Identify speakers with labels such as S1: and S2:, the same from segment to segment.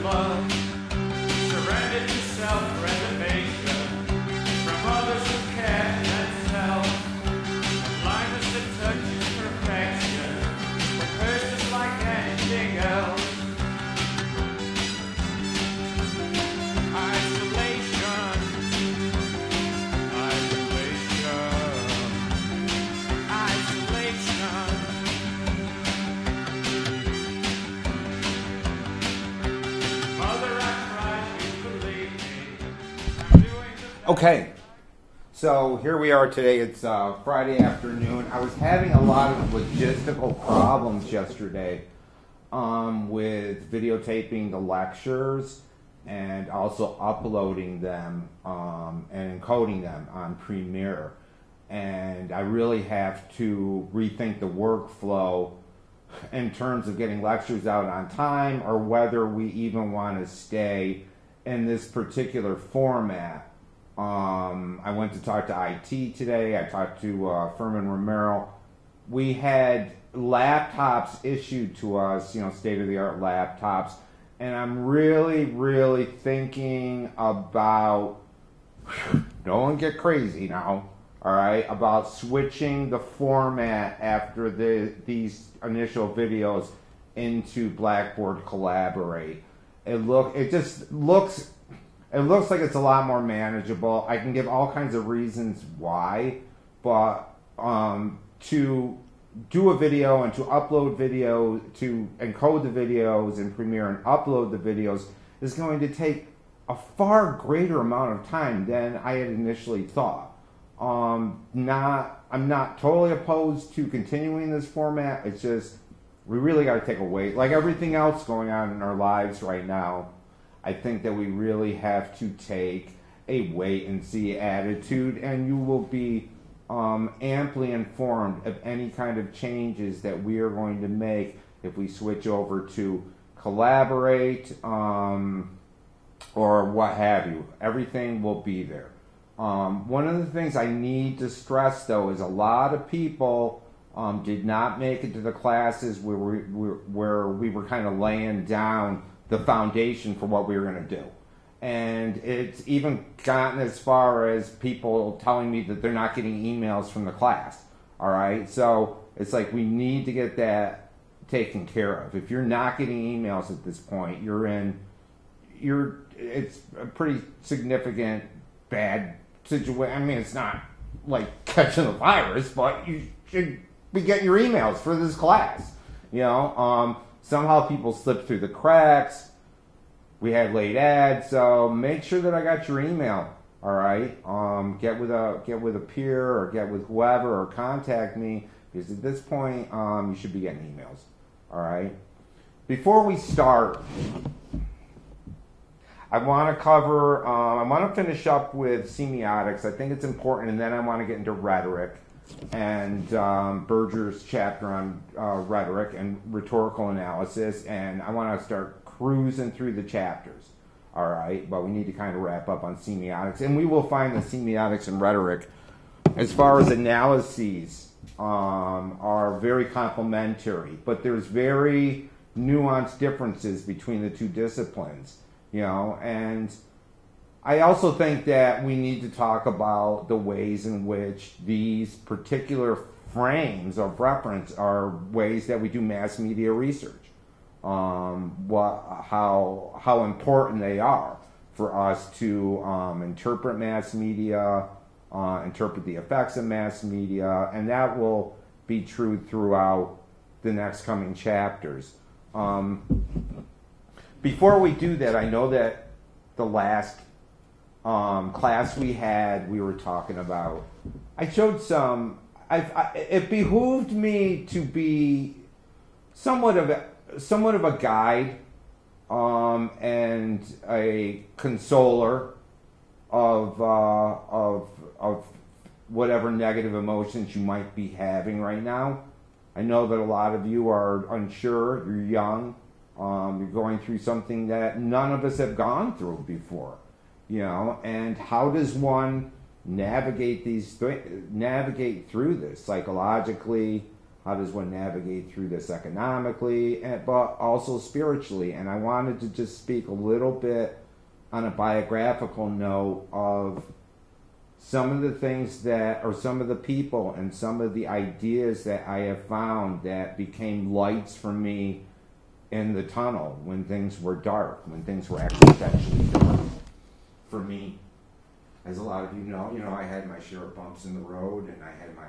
S1: love. Surrender to self-reservation from others who can and self. Blindness that touches perfection, but hurts just like anything else. Isolation, isolation, isolation. Mother, I cried, you believe me. Doing the
S2: Okay, so here we are today. It's Friday afternoon. I was having a lot of logistical problems yesterday with videotaping the lectures and also uploading them and encoding them on Premiere. And I really have to rethink the workflow in terms of getting lectures out on time, or whether we even want to stay in this particular format. I went to talk to IT today. I talked to Furman Romero. We had laptops issued to us, state-of-the-art laptops, and I'm really thinking about, don't get crazy now, all right, about switching the format after these initial videos into Blackboard Collaborate. It looks like it's a lot more manageable. I can give all kinds of reasons why, but to do a video and to upload video, to encode the videos in Premiere and upload the videos is going to take a far greater amount of time than I had initially thought. I'm not totally opposed to continuing this format. It's just, we really got to take a wait. Like everything else going on in our lives right now, I think that we really have to take a wait and see attitude, and you will be amply informed of any kind of changes that we are going to make if we switch over to Collaborate or what have you. Everything will be there. One of the things I need to stress, though, is a lot of people did not make it to the classes where we were kind of laying down the foundation for what we were going to do. And it's even gotten as far as people telling me that they're not getting emails from the class. All right? So it's like we need to get that taken care of. If you're not getting emails at this point, it's a pretty significant bad situation. I mean, it's not like catching the virus, but you should be getting your emails for this class. Somehow people slip through the cracks. We had late ads, so make sure that I got your email. All right, get with a peer or get with whoever or contact me, because at this point you should be getting emails. All right. Before we start, I want to finish up with semiotics. I think it's important, and then I want to get into rhetoric and Berger's chapter on rhetoric and rhetorical analysis, and I want to start cruising through the chapters. All right, but we need to kind of wrap up on semiotics, and we will find that semiotics and rhetoric, as far as analyses, are very complementary, but there's very nuanced differences between the two disciplines. And I also think that we need to talk about the ways in which these particular frames of reference are ways that we do mass media research. How important they are for us to interpret mass media, interpret the effects of mass media, and that will be true throughout the next coming chapters. Before we do that, I know that the last class we had, we were talking about, I showed some, it behooved me to be somewhat of a guide and a consoler of whatever negative emotions you might be having right now. I know that a lot of you are unsure, you're young, you're going through something that none of us have gone through before, and how does one navigate through this psychologically? How does one navigate through this economically, but also spiritually? And I wanted to just speak a little bit on a biographical note of some of the things that, or some of the people and some of the ideas that I have found that became lights for me in the tunnel when things were dark, when things were existentially dark for me. As a lot of you know, I had my share of bumps in the road, and I had my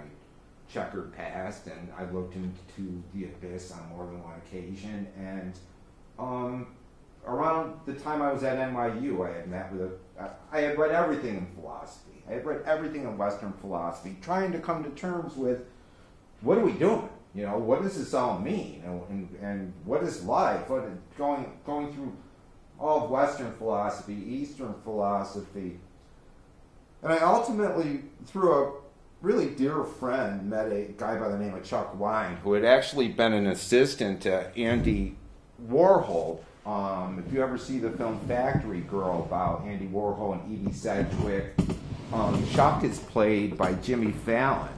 S2: checkered past, and I looked into the abyss on more than one occasion. And around the time I was at NYU, I had read everything in philosophy. I had read everything in Western philosophy, trying to come to terms with, what are we doing? What does this all mean? And what is life? What is going through all of Western philosophy, Eastern philosophy. And I ultimately, through a really dear friend, met a guy by the name of Chuck Wine, who had actually been an assistant to Andy Warhol. If you ever see the film Factory Girl about Andy Warhol and Edie Sedgwick, Chuck is played by Jimmy Fallon.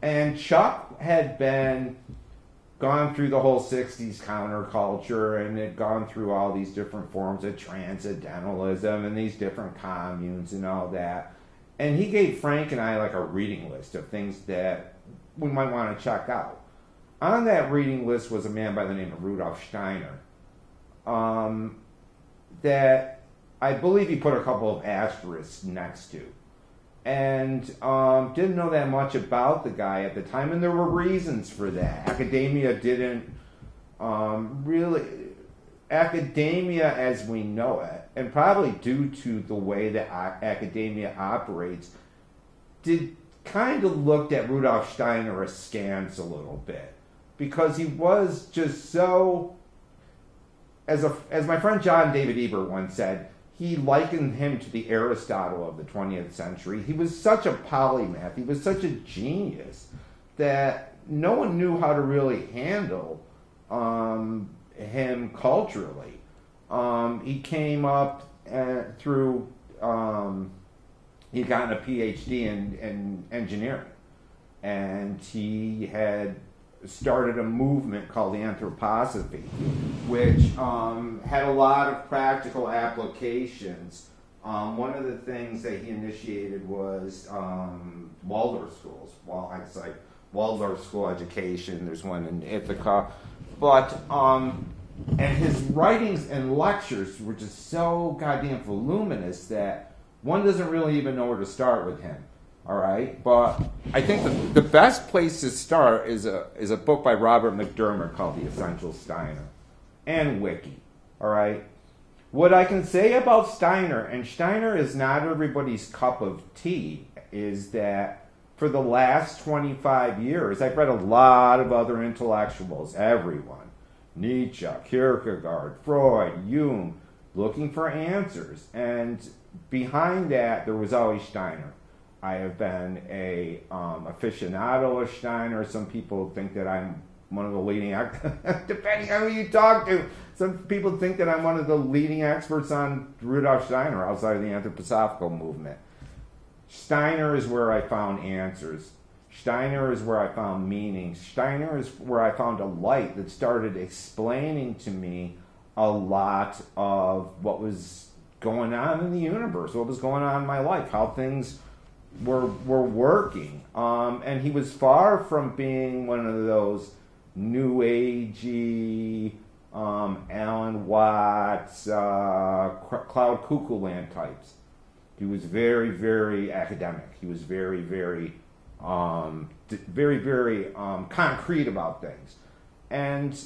S2: And Chuck had gone through the whole 60s counterculture and had gone through all these different forms of transcendentalism and these different communes and all that. And he gave Frank and I like a reading list of things that we might want to check out. On that reading list was a man by the name of Rudolf Steiner, that I believe he put a couple of asterisks next to. And didn't know that much about the guy at the time, and there were reasons for that. Academia didn't academia as we know it, and probably due to the way that academia operates, did kind of looked at Rudolf Steiner askance a little bit, because he was just so, as my friend John David Ebert once said, he likened him to the Aristotle of the 20th century. He was such a polymath, he was such a genius, that no one knew how to really handle him culturally. He came up through, he got a PhD in engineering, and he had started a movement called the Anthroposophy, which had a lot of practical applications. One of the things that he initiated was Waldorf schools. Well, it's like Waldorf school education. There's one in Ithaca, but and his writings and lectures were just so goddamn voluminous that one doesn't really even know where to start with him. All right, but I think the best place to start is a book by Robert McDermott called The Essential Steiner, and Wiki. All right, what I can say about Steiner, and Steiner is not everybody's cup of tea, is that for the last 25 years, I've read a lot of other intellectuals, everyone, Nietzsche, Kierkegaard, Freud, Jung, looking for answers, and behind that there was always Steiner. I have been a aficionado of Steiner. Some people think that I'm one of the leading, depending on who you talk to, some people think that I'm one of the leading experts on Rudolf Steiner outside of the anthroposophical movement. Steiner is where I found answers. Steiner is where I found meaning. Steiner is where I found a light that started explaining to me a lot of what was going on in the universe, what was going on in my life, how things were working. And he was far from being one of those new agey Alan Watts, Cloud Cuckoo Land types. He was very, very academic. He was very, very concrete about things. And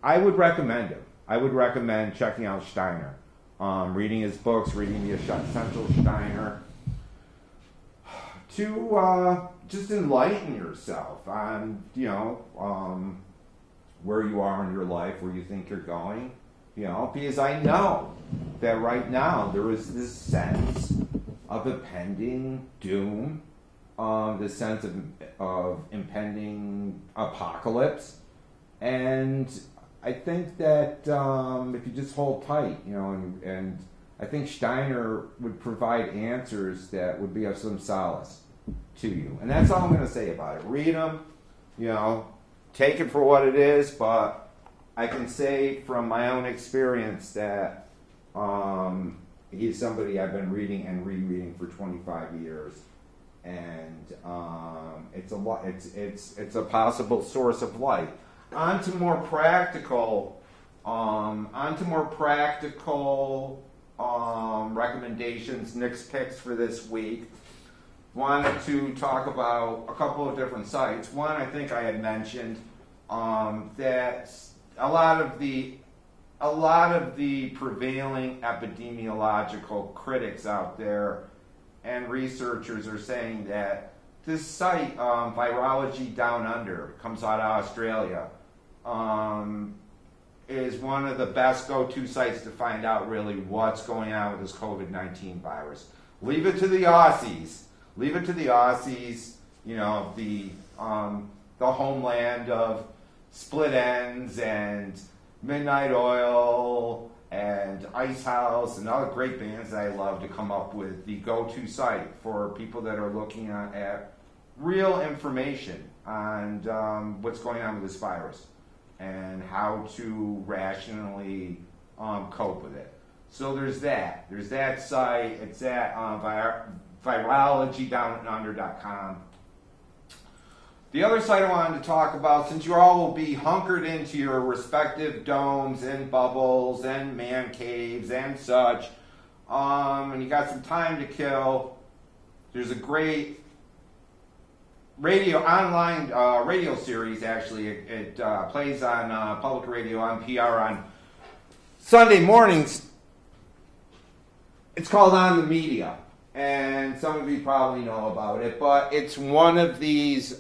S2: I would recommend him. I would recommend checking out Steiner, reading his books, reading The Essential Steiner, to just enlighten yourself on, where you are in your life, where you think you're going, because I know that right now there is this sense of impending doom, this sense of impending apocalypse, and I think that if you just hold tight, and I think Steiner would provide answers that would be of some solace to you. And that's all I'm going to say about it. Read them, take it for what it is, but I can say from my own experience that he's somebody I've been reading and rereading for 25 years, and it's a possible source of light. On to more practical recommendations, Nick's picks for this week. Wanted to talk about a couple of different sites. One, I think I had mentioned that a lot of the prevailing epidemiological critics out there and researchers are saying that this site, Virology Down Under, comes out of Australia, is one of the best go-to sites to find out really what's going on with this COVID-19 virus. Leave it to the Aussies. You know, the homeland of Split Ends and Midnight Oil and Ice House and other great bands that I love to come up with the go-to site for people that are looking at real information on what's going on with this virus and how to rationally cope with it. So there's that. There's that site. It's at virologydownunder.com. The other site I wanted to talk about, since you all will be hunkered into your respective domes and bubbles and man caves and such, and you got some time to kill, there's a great online radio series, actually. It plays on public radio on PR on Sunday mornings. It's called On the Media, and some of you probably know about it, but it's one of these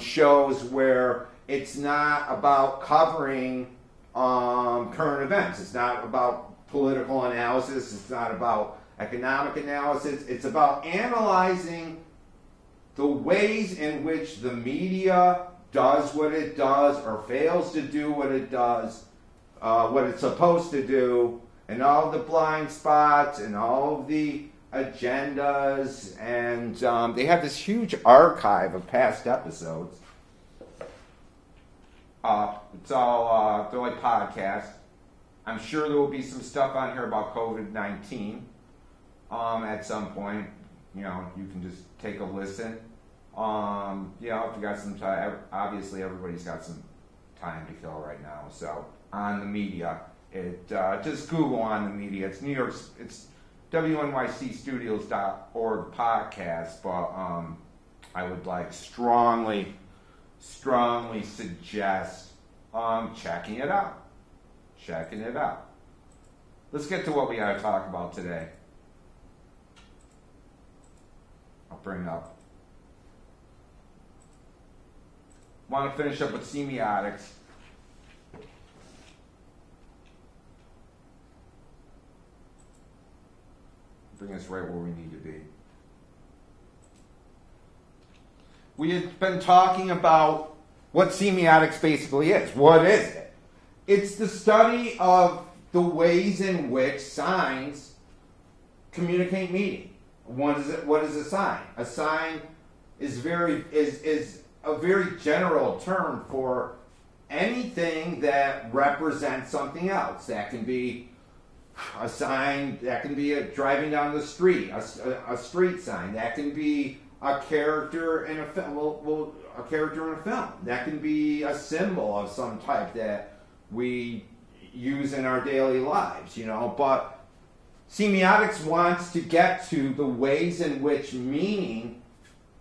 S2: shows where it's not about covering current events. It's not about political analysis. It's not about economic analysis. It's about analyzing the ways in which the media does what it does or fails to do what it does, what it's supposed to do, and all of the blind spots and all of the agendas. And they have this huge archive of past episodes. It's all, they're like podcasts. I'm sure there will be some stuff on here about COVID-19 at some point. You know, you can just take a listen. You know, if you got some time, obviously everybody's got some time to kill right now. So, On the Media, just Google On the Media. It's New York, it's WNYCstudios.org podcast, but I would strongly suggest checking it out. Let's get to what we got to talk about today. I'll bring up. Want to finish up with semiotics. Bring us right where we need to be. We had been talking about what semiotics basically is. What is it? It's the study of the ways in which signs communicate meaning. What is a sign? A sign is a very general term for anything that represents something else. That can be a sign, that can be driving down the street, a street sign. That can be a character in a film. A character in a film. That can be a symbol of some type that we use in our daily lives, you know. But semiotics wants to get to the ways in which meaning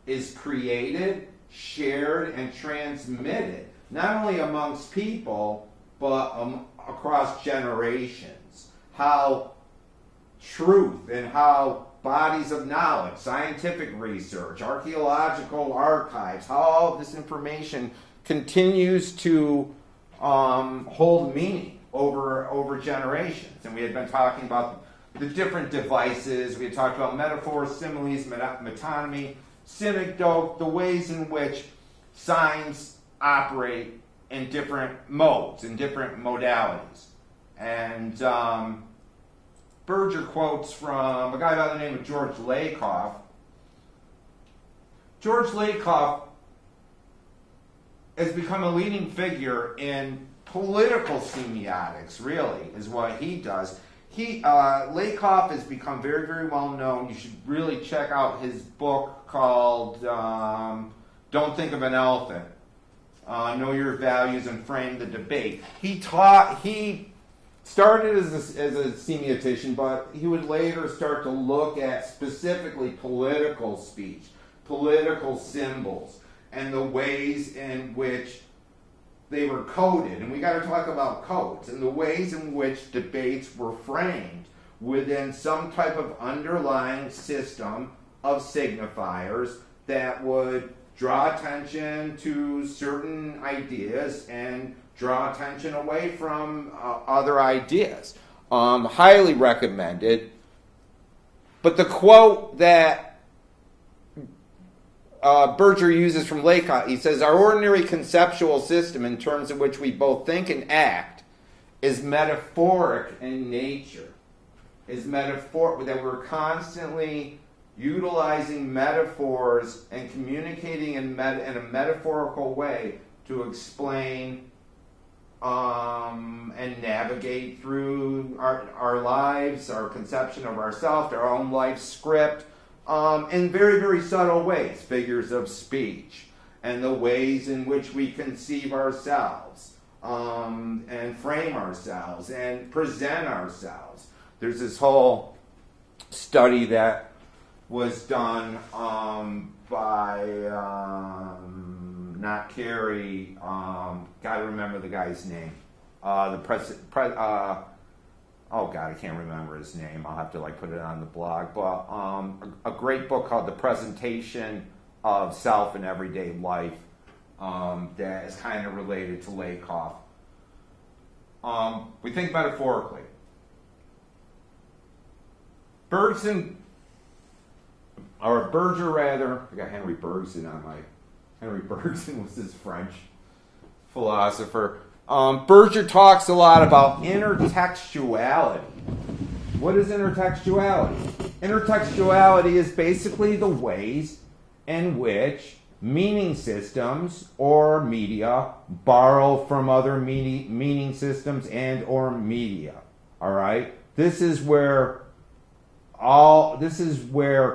S2: is created, shared, and transmitted, not only amongst people, but across generations. How truth and how bodies of knowledge, scientific research, archaeological archives, how all of this information continues to hold meaning over generations. And we had been talking about the different devices. We had talked about metaphors, similes, metonymy, synecdoche, the ways in which signs operate in different modes, in different modalities. And Berger quotes from a guy by the name of George Lakoff. George Lakoff has become a leading figure in political semiotics, really, is what he does. Lakoff has become very, very well known. You should really check out his book called Don't Think of an Elephant. Know Your Values and Frame the Debate. He started as a semiotician, but he would later start to look at specifically political speech, political symbols, and the ways in which they were coded. And we got to talk about codes and the ways in which debates were framed within some type of underlying system of signifiers that would draw attention to certain ideas and draw attention away from other ideas. Highly recommended. But the quote that Berger uses from Lakoff, he says, our ordinary conceptual system in terms of which we both think and act is metaphoric in nature. Is metaphor that we're constantly utilizing metaphors and communicating in a metaphorical way to explain and navigate through our lives, our conception of ourselves, our own life script, in very, very subtle ways, figures of speech, and the ways in which we conceive ourselves, and frame ourselves, and present ourselves. There's this whole study that was done by, not Carey, gotta remember the guy's name, oh God, I can't remember his name. I'll have to put it on the blog. But a great book called The Presentation of Self in Everyday Life that is kind of related to Lakoff. We think metaphorically. Berger, rather. I got Henry Bergson on my... Henry Bergson was his French philosopher. Berger talks a lot about intertextuality. What is intertextuality? Intertextuality is basically the ways in which meaning systems or media borrow from other meaning systems and or media. All right? This is where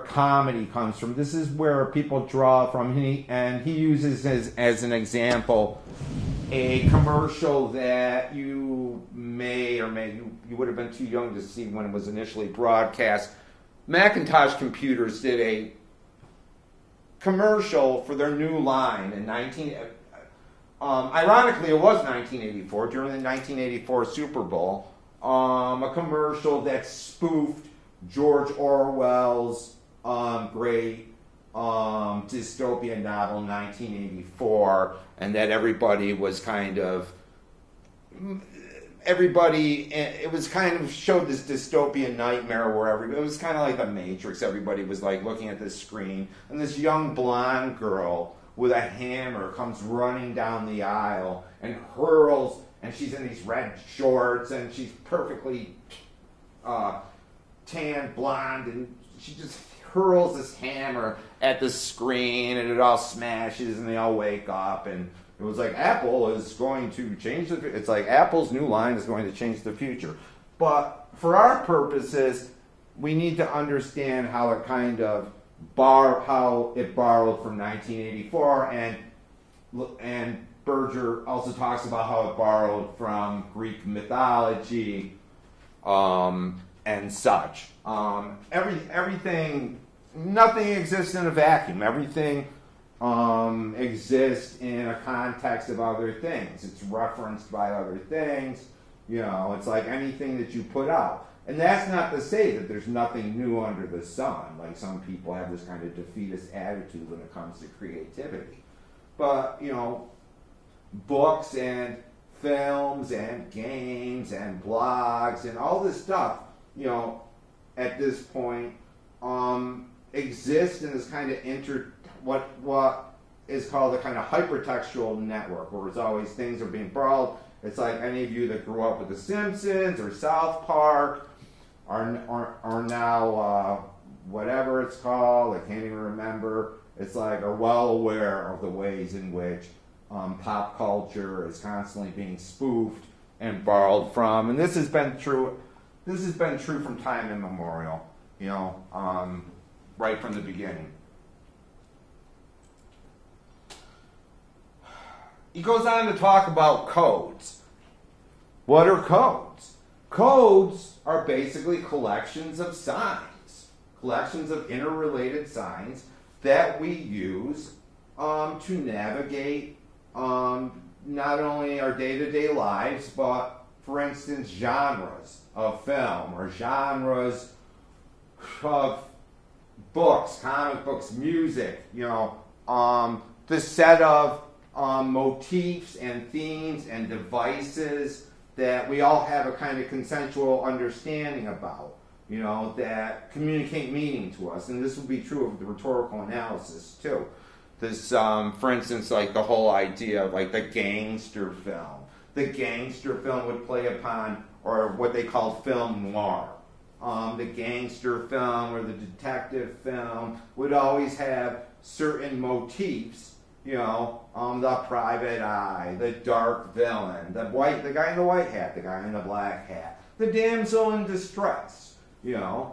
S2: comedy comes from. This is where people draw from. And he uses as an example a commercial that you may or you would have been too young to see when it was initially broadcast. Macintosh Computers did a commercial for their new line in ironically it was 1984, during the 1984 Super Bowl, a commercial that spoofed George Orwell's great dystopian novel 1984, and that everybody was kind of it was kind of showed this dystopian nightmare where it was kind of like the Matrix. Everybody was looking at this screen, and this young blonde girl with a hammer comes running down the aisle and hurls, and she's in these red shorts, and she's perfectly tan blonde, and she just hurls this hammer at the screen, and it all smashes, and they all wake up, and it was Apple is going to change it's Apple's new line is going to change the future. But for our purposes, we need to understand how it kind of how it borrowed from 1984, and Berger also talks about how it borrowed from Greek mythology, and such. Everything, nothing exists in a vacuum. Everything exists in a context of other things. It's referenced by other things. It's like anything that you put out. And that's not to say that there's nothing new under the sun. Some people have this kind of defeatist attitude when it comes to creativity. But, books and films and games and blogs and all this stuff, at this point, exist in this kind of what is called a kind of hypertextual network, where it's always things are being borrowed. It's like any of you that grew up with The Simpsons or South Park are now whatever it's called, I can't even remember. It's are well aware of the ways in which pop culture is constantly being spoofed and borrowed from, and this has been true. This has been true from time immemorial. Right from the beginning. He goes on to talk about codes. What are codes? Codes are basically collections of signs, collections of interrelated signs that we use to navigate not only our day-to-day lives, but, for instance, genres of film or genres of books, comic books, music, the set of motifs and themes and devices that we all have a kind of consensual understanding about, that communicate meaning to us. And this would be true of the rhetorical analysis, too. This, for instance, like the whole idea of like the gangster film. The gangster film would play upon, or what they call film noir. The gangster film or the detective film would always have certain motifs, the private eye, the dark villain, the guy in the white hat, the guy in the black hat, the damsel in distress, the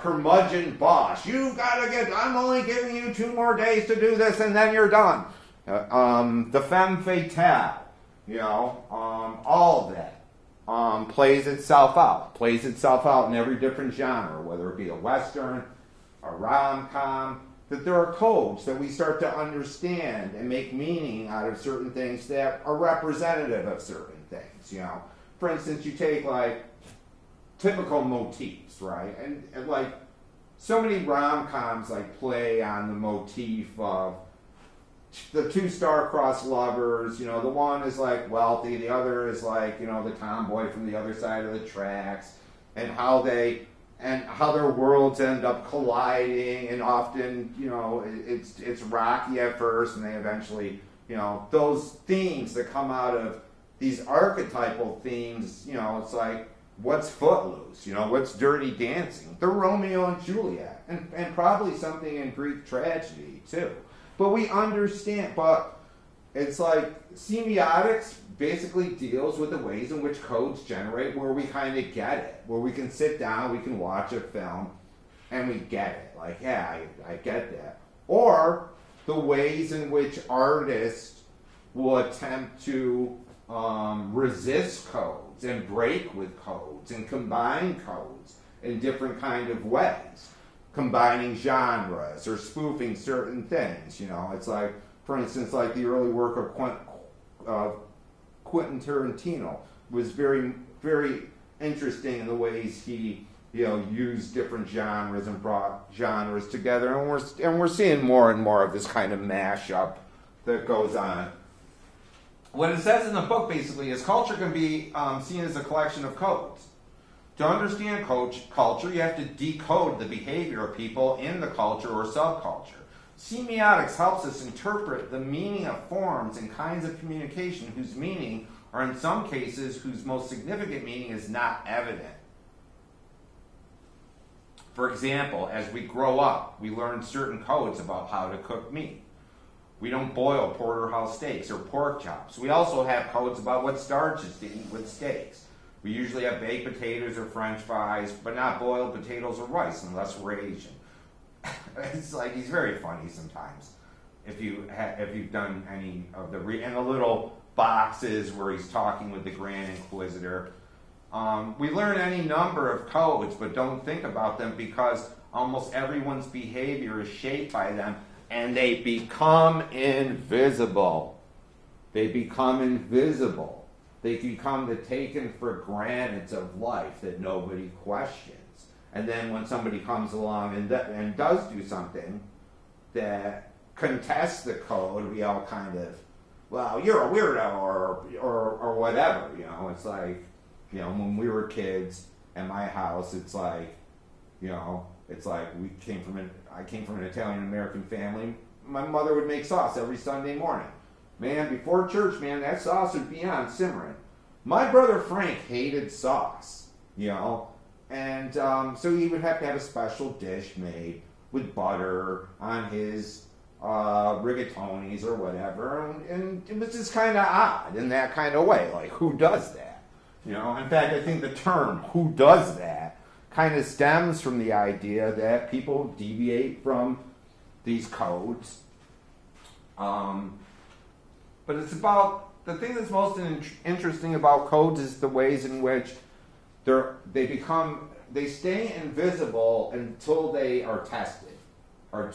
S2: curmudgeon boss. You've got to I'm only giving you 2 more days to do this and then you're done. The femme fatale, all of that. Plays itself out in every different genre, whether it be a Western, a rom-com, that there are codes that we start to understand and make meaning out of certain things that are representative of certain things, For instance, you take, like, typical motifs, right? And like, so many rom-coms, like, play on the motif of the 2 star-crossed lovers, the one is like wealthy, the other is like, the tomboy from the other side of the tracks, and how their worlds end up colliding, and often, it's rocky at first, and they eventually, those themes that come out of these archetypal themes, it's like, what's Footloose, what's Dirty Dancing? They're Romeo and Juliet, and probably something in Greek tragedy, too. But we understand, but it's like semiotics basically deals with the ways in which codes generate where we kind of get it, where we can sit down, we can watch a film, and we get it. Like, yeah, I get that. Or the ways in which artists will attempt to resist codes and break with codes and combine codes in different kind of ways. Combining genres or spoofing certain things, It's like, for instance, like the early work of Quentin Tarantino was very, very interesting in the ways he, used different genres and brought genres together, and we're seeing more and more of this kind of mashup that goes on. What it says in the book basically is culture can be seen as a collection of codes. To understand culture, you have to decode the behavior of people in the culture or subculture. Semiotics helps us interpret the meaning of forms and kinds of communication whose meaning, or in some cases, whose most significant meaning is not evident. For example, as we grow up, we learn certain codes about how to cook meat. We don't boil porterhouse steaks or pork chops. We also have codes about what starches to eat with steaks. We usually have baked potatoes or French fries, but not boiled potatoes or rice unless we're Asian. It's like, he's very funny sometimes. If you've done any of the and the little boxes where he's talking with the Grand Inquisitor. We learn any number of codes, but don't think about them because almost everyone's behavior is shaped by them, and they become invisible. They become invisible. They become the taken for granted of life that nobody questions. And then when somebody comes along and does do something that contests the code, we all kind of, well, you're a weirdo or whatever. It's like, when we were kids at my house, it's like, it's like I came from an Italian-American family. My mother would make sauce every Sunday morning. Man, before church, that sauce would be on simmering. My brother Frank hated sauce, and so he would have to have a special dish made with butter on his rigatonis or whatever, and it was just kind of odd in that kind of way. Like, who does that? You know, in fact, I think the term "who does that" kind of stems from the idea that people deviate from these codes. But it's about the thing that's most interesting about codes is the ways in which they stay invisible until they are tested. Or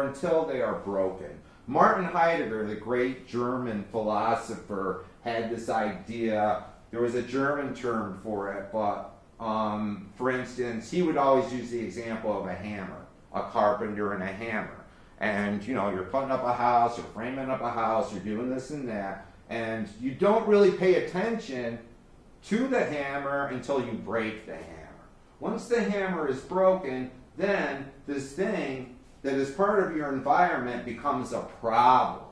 S2: until they are broken. Martin Heidegger, the great German philosopher, had this idea. There was a German term for it, but for instance, he would always use the example of a hammer, a carpenter and a hammer. And you know, you're putting up a house, you're framing up a house, you're doing this and that, and you don't really pay attention to the hammer until you break the hammer. Once the hammer is broken, then this thing that is part of your environment becomes a problem.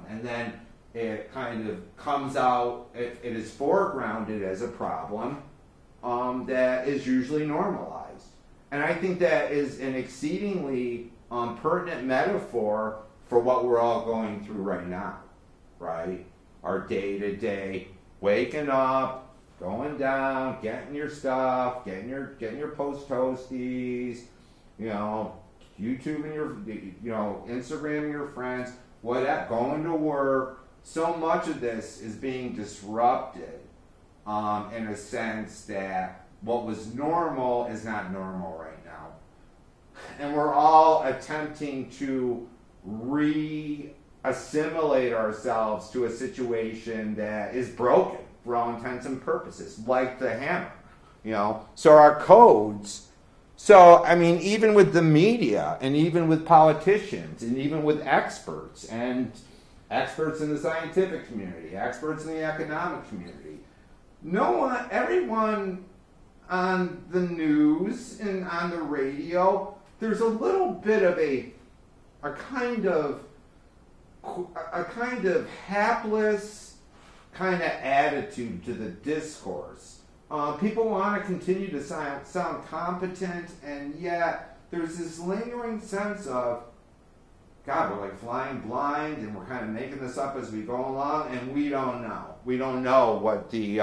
S2: And then it kind of comes out, it is foregrounded as a problem that is usually normalized. And I think that is an exceedingly pertinent metaphor for what we're all going through right now, right? Our day-to-day waking up, going down, getting your stuff, getting your post toasties, you know, YouTubing Instagramming your friends, going to work. So much of this is being disrupted in a sense that what was normal is not normal right now. And we're all attempting to re-assimilate ourselves to a situation that is broken for all intents and purposes, like the hammer, you know. So our codes, I mean, even with the media, and even with politicians, and even with experts, and experts in the scientific community, experts in the economic community, everyone on the news and on the radio, there's a little bit of a kind of hapless kind of attitude to the discourse. People want to continue to sound competent, and yet there's this lingering sense of, God, we're like flying blind, and we're kind of making this up as we go along, and we don't know. We don't know what the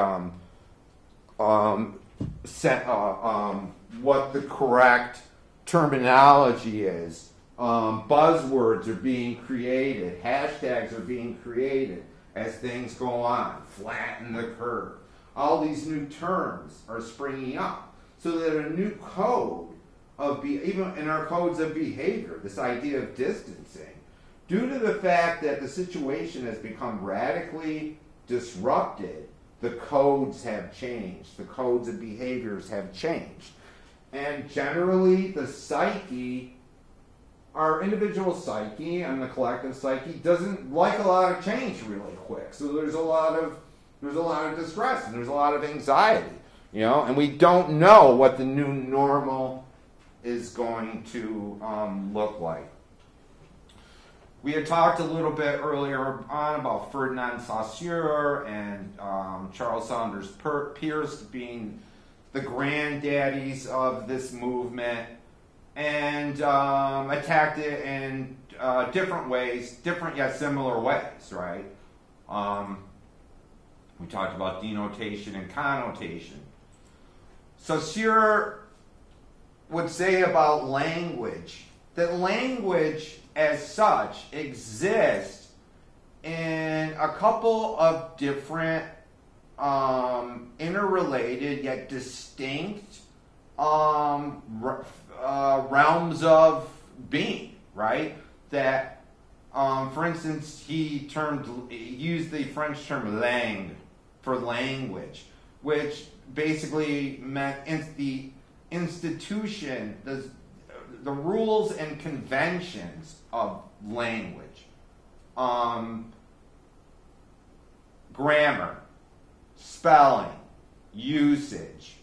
S2: what the correct terminology is. Buzzwords are being created, hashtags are being created as things go on. Flatten the curve. All these new terms are springing up, so that a new code even in our codes of behavior, this idea of distancing, due to the fact that the situation has become radically disrupted, the codes have changed. The codes of behaviors have changed. And generally, the psyche, our individual psyche and the collective psyche, doesn't like a lot of change really quick. So there's a lot of distress and there's a lot of anxiety, you know, and we don't know what the new normal is going to look like. We had talked a little bit earlier on about Ferdinand Saussure and Charles Sanders Peirce being the granddaddies of this movement, and attacked it in different ways, different yet similar ways, right? We talked about denotation and connotation. Saussure would say about language that language as such exists in a couple of different interrelated yet distinct realms of being, right? That, for instance, he used the French term langue for language, which basically meant the institution, the rules and conventions of language. Grammar, spelling, usage,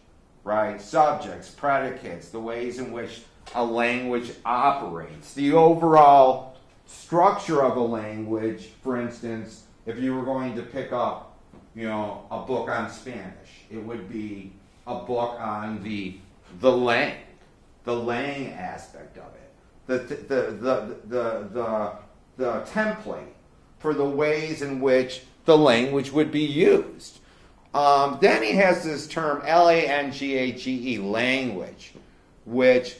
S2: right? Subjects, predicates, the ways in which a language operates. The overall structure of a language, for instance, if you were going to pick up, a book on Spanish, it would be a book on the lang aspect of it. the template for the ways in which the language would be used. Then he has this term language, language, which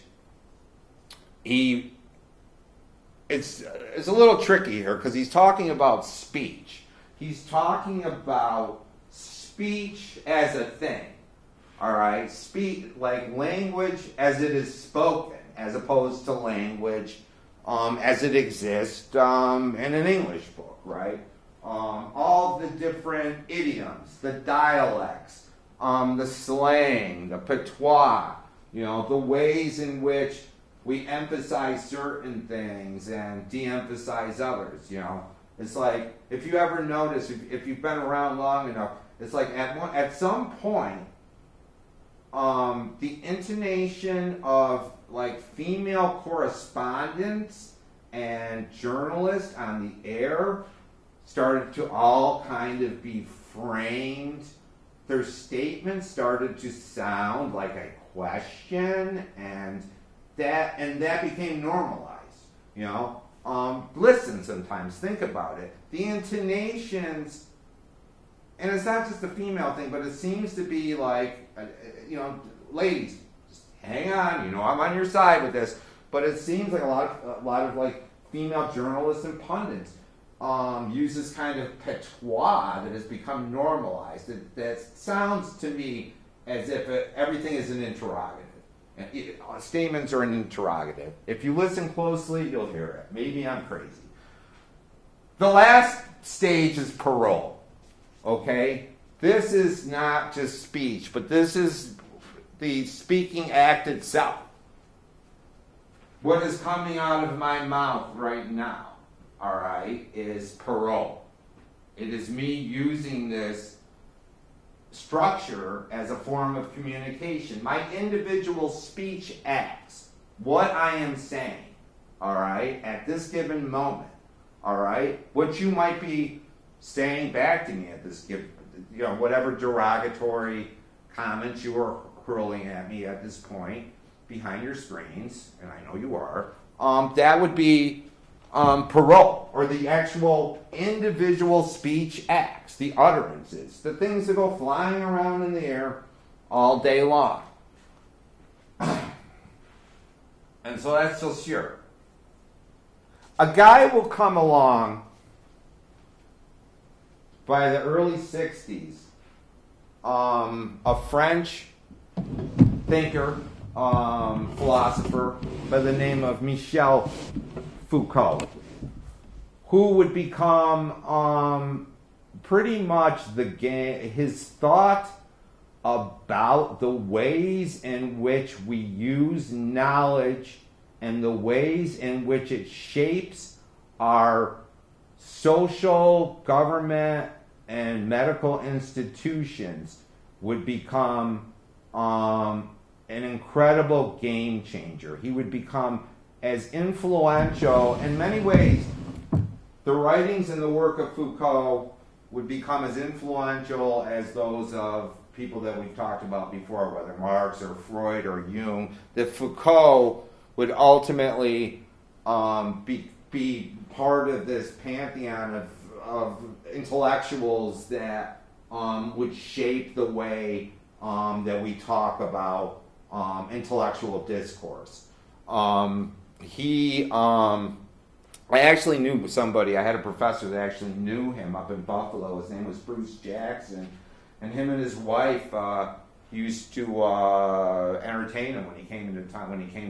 S2: it's a little tricky here because he's talking about speech. He's talking about speech as a thing. All right, speech like language as it is spoken, as opposed to language as it exists in an English book, right? All the different idioms, the dialects, the slang, the patois, the ways in which we emphasize certain things and de-emphasize others, It's like, if you ever notice, if you've been around long enough, it's like at some point, the intonation of like female correspondents and journalists on the air started to all kind of be framed. Their statements started to sound like a question, and that became normalized. Listen sometimes, think about it. The intonations, and it's not just a female thing, but it seems to be like, ladies, just hang on, I'm on your side with this. But it seems like a lot of like female journalists and pundits use this kind of patois that has become normalized. That sounds to me as if everything is an interrogative. Statements are an interrogative. If you listen closely, you'll hear it. Maybe I'm crazy. The last stage is parole. Okay? This is not just speech, but this is the speaking act itself. What is coming out of my mouth right now, all right, is parole. It is me using this structure as a form of communication. My individual speech acts, what I am saying, all right, at this given moment, all right, what you might be saying back to me at this given, whatever derogatory comments you are hurling at me at this point behind your screens, and I know you are, that would be parole, or the actual individual speech acts, the utterances, the things that go flying around in the air all day long. And so that's Saussure. A guy will come along by the early 60s, a French thinker, philosopher by the name of Michel Foucault, who would become pretty much his thought about the ways in which we use knowledge and the ways in which it shapes our social, government, and medical institutions would become an incredible game changer. He would become as influential in many ways. The writings and the work of Foucault would become as influential as those of people that we've talked about before, whether Marx or Freud or Jung, that Foucault would ultimately be part of this pantheon of intellectuals that would shape the way that we talk about intellectual discourse. I actually knew somebody, I had a professor that actually knew him up in Buffalo. His name was Bruce Jackson. And him and his wife used to entertain him when he came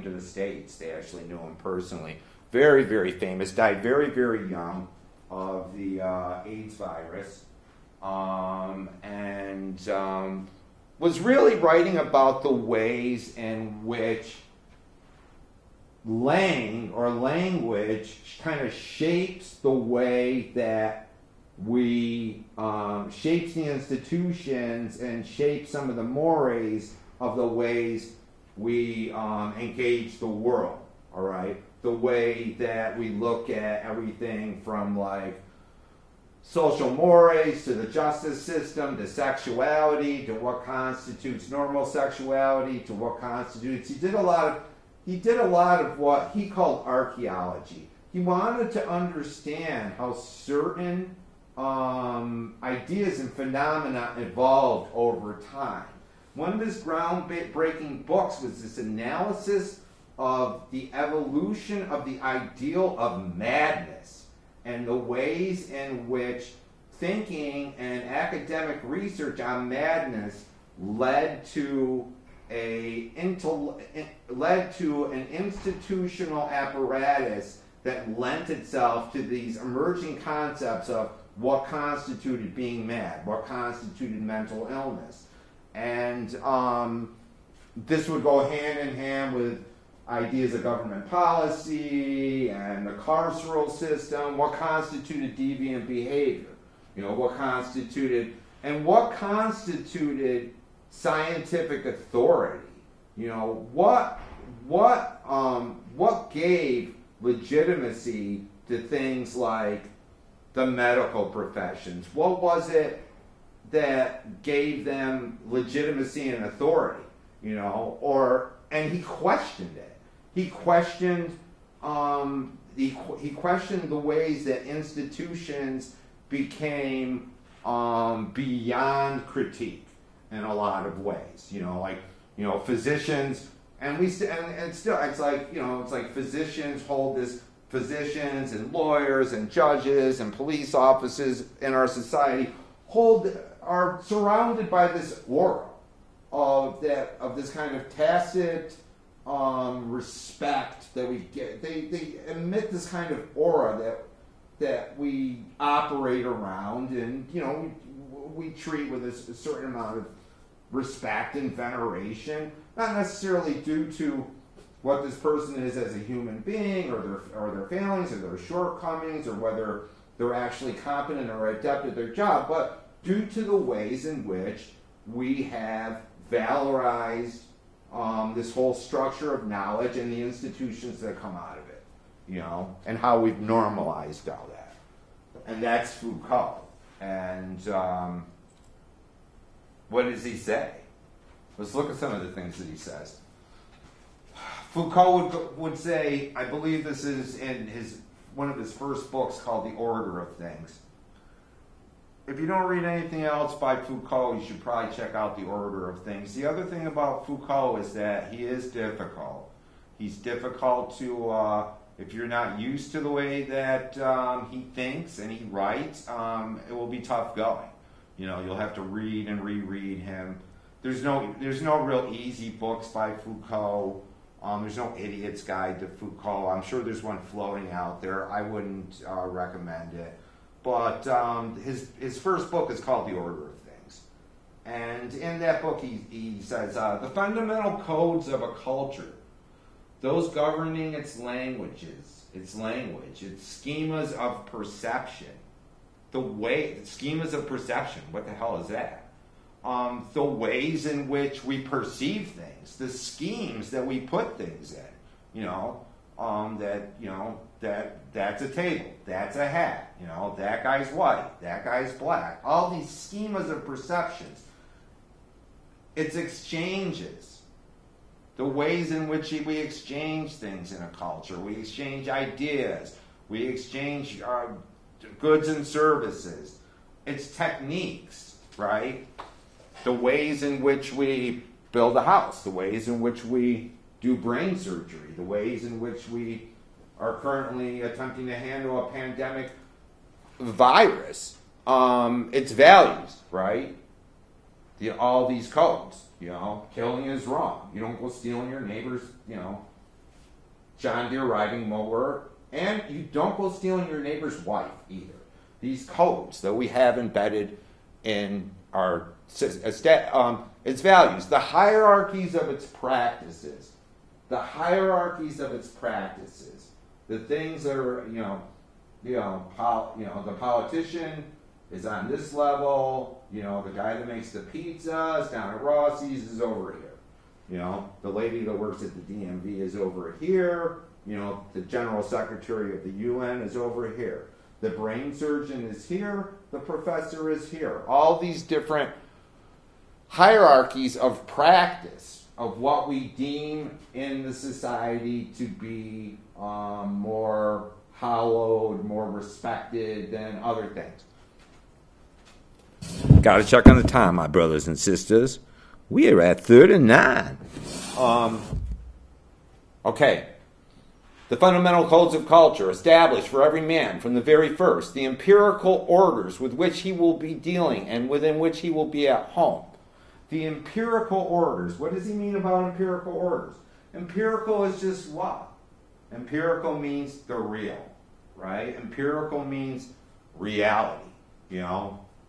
S2: to the States. They actually knew him personally. Very, very famous. Died very, very young of the AIDS virus. And was really writing about the ways in which language kind of shapes the way that we shapes the institutions and shapes some of the mores of the ways we engage the world, all right? The way that we look at everything from like social mores to the justice system to sexuality to what constitutes normal sexuality to what constitutes. He did a lot of he did a lot of what he called archaeology. He wanted to understand how certain ideas and phenomena evolved over time. One of his groundbreaking books was this analysis of the evolution of the ideal of madness and the ways in which thinking and academic research on madness led to an institutional apparatus that lent itself to these emerging concepts of what constituted being mad, what constituted mental illness. And this would go hand in hand with ideas of government policy and the carceral system, what constituted deviant behavior, what constituted scientific authority, what gave legitimacy to things like the medical professions? What was it that gave them legitimacy and authority? And he questioned it. He questioned the ways that institutions became beyond critique in a lot of ways. Physicians, physicians hold this. Physicians and lawyers and judges and police officers in our society are surrounded by this aura of this kind of tacit respect that we get. They emit this kind of aura that we operate around, and we treat with a certain amount of respect and veneration, not necessarily due to what this person is as a human being, or their failings, or their shortcomings, or whether they're actually competent or adept at their job, but due to the ways in which we have valorized this whole structure of knowledge and the institutions that come out of it, and how we've normalized all that. And that's Foucault. And what does he say? Let's look at some of the things that he says. Foucault would say, I believe this is in one of his first books called The Order of Things. If you don't read anything else by Foucault, you should probably check out The Order of Things. The other thing about Foucault is that he is difficult. He's difficult to, if you're not used to the way that he thinks and he writes, it will be tough going. You'll have to read and reread him. There's no real easy books by Foucault. There's no Idiot's Guide to Foucault. I'm sure there's one floating out there. I wouldn't recommend it. But his first book is called The Order of Things. And in that book he says, the fundamental codes of a culture, those governing its language, its schemas of perception. Schemas of perception, what the hell is that? The ways in which we perceive things, the schemes that we put things in, that's a table, that's a hat, that guy's white, that guy's black. All these schemas of perceptions. It's exchanges, the ways in which we exchange things in a culture. We exchange ideas, we exchange goods and services. It's techniques, right? The ways in which we build a house, the ways in which we do brain surgery, the ways in which we are currently attempting to handle a pandemic virus. It's values, right? All these codes, killing is wrong. You don't go stealing your neighbor's, John Deere riding mower, and you don't go stealing your neighbor's wife either. These codes that we have embedded in our its values, the hierarchies of its practices, the things that are, the politician is on this level, the guy that makes the pizzas down at Rossi's is over here, the lady that works at the DMV is over here, the general secretary of the UN is over here, the brain surgeon is here, the professor is here. All these different hierarchies of practice of what we deem in the society to be more hallowed, more respected than other things. Got to check on the time, my brothers and sisters. We are at 39. Okay. The fundamental codes of culture established for every man from the very first, the empirical orders with which he will be dealing and within which he will be at home. The empirical orders. What does he mean about empirical orders? Empirical is just what? Empirical means the real, right? Empirical means reality,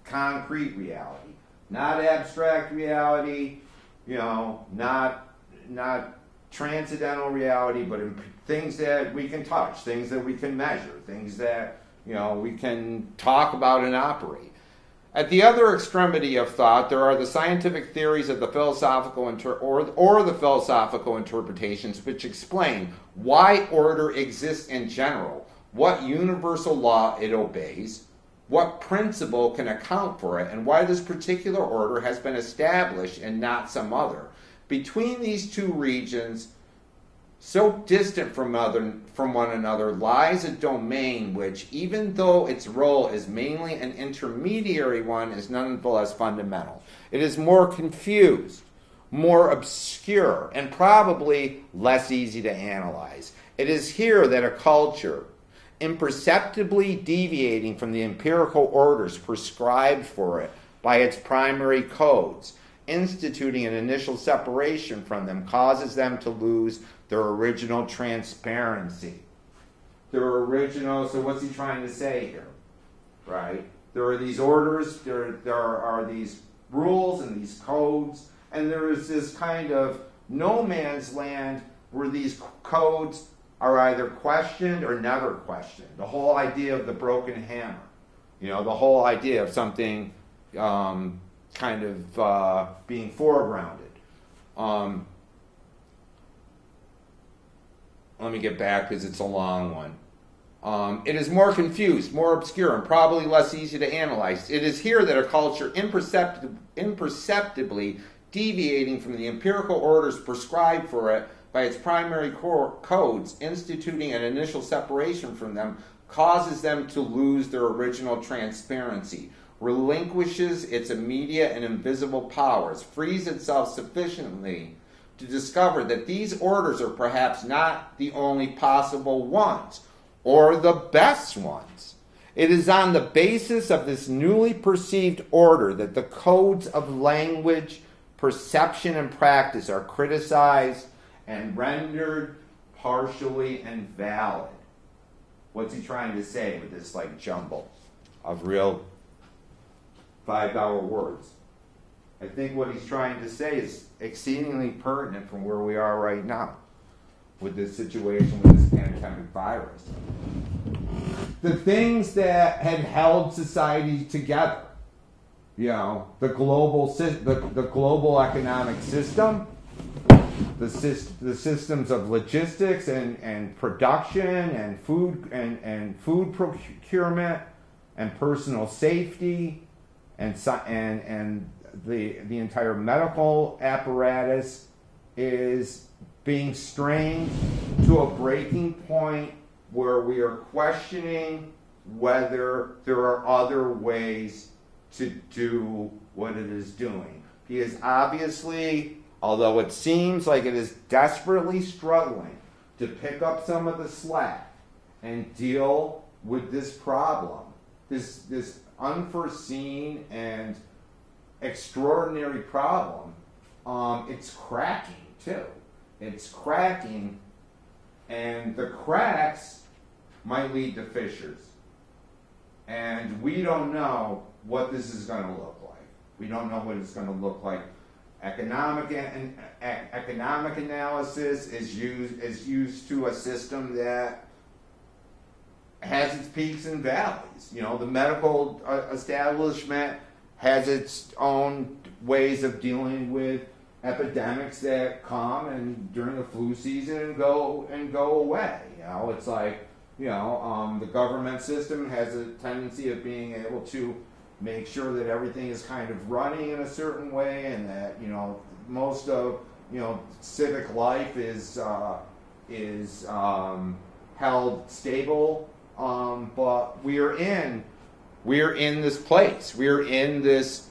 S2: concrete reality. Not abstract reality, not transcendental reality, but things that we can touch, things that we can measure, things that, we can talk about and operate. At the other extremity of thought, there are the scientific theories of the philosophical or the philosophical interpretations which explain why order exists in general, what universal law it obeys, what principle can account for it, and why this particular order has been established and not some other. Between these two regions, so distant from one another, lies a domain which, even though its role is mainly an intermediary one, is nonetheless fundamental. It is more confused, more obscure, and probably less easy to analyze. It is here that a culture, imperceptibly deviating from the empirical orders prescribed for it by its primary codes, instituting an initial separation from them, causes them to lose their original transparency. Their original, so what's he trying to say here? Right? There are these orders, there are these rules and these codes, and there is this kind of no man's land where these codes are either questioned or never questioned. The whole idea of the broken hammer. The whole idea of something kind of being foregrounded. Let me get back because it's a long one. It is more confused, more obscure, and probably less easy to analyze. It is here that a culture imperceptibly deviating from the empirical orders prescribed for it by its primary codes, instituting an initial separation from them, causes them to lose their original transparency, relinquishes its immediate and invisible powers, frees itself sufficiently to discover that these orders are perhaps not the only possible ones, or the best ones. It is on the basis of this newly perceived order that the codes of language, perception, and practice are criticized and rendered partially invalid. What's he trying to say with this jumble of real 5-hour words? I think what he's trying to say is exceedingly pertinent from where we are right now with this situation with this pandemic virus. The things that had held society together, the global economic system, the systems of logistics and production and food procurement and personal safety and the entire medical apparatus is being strained to a breaking point where we are questioning whether there are other ways to do what it is doing. Because obviously, although it seems like it is desperately struggling to pick up some of the slack and deal with this problem, this unforeseen and extraordinary problem, it's cracking too. It's cracking, and the cracks might lead to fissures. And we don't know what this is going to look like. We don't know what it's going to look like. Economic analysis is used to a system that has its peaks and valleys. The medical establishment has its own ways of dealing with epidemics that come and during the flu season and go away. It's like the government system has a tendency of being able to make sure that everything is kind of running in a certain way, and that most of civic life is held stable, but we're in this place. We're in this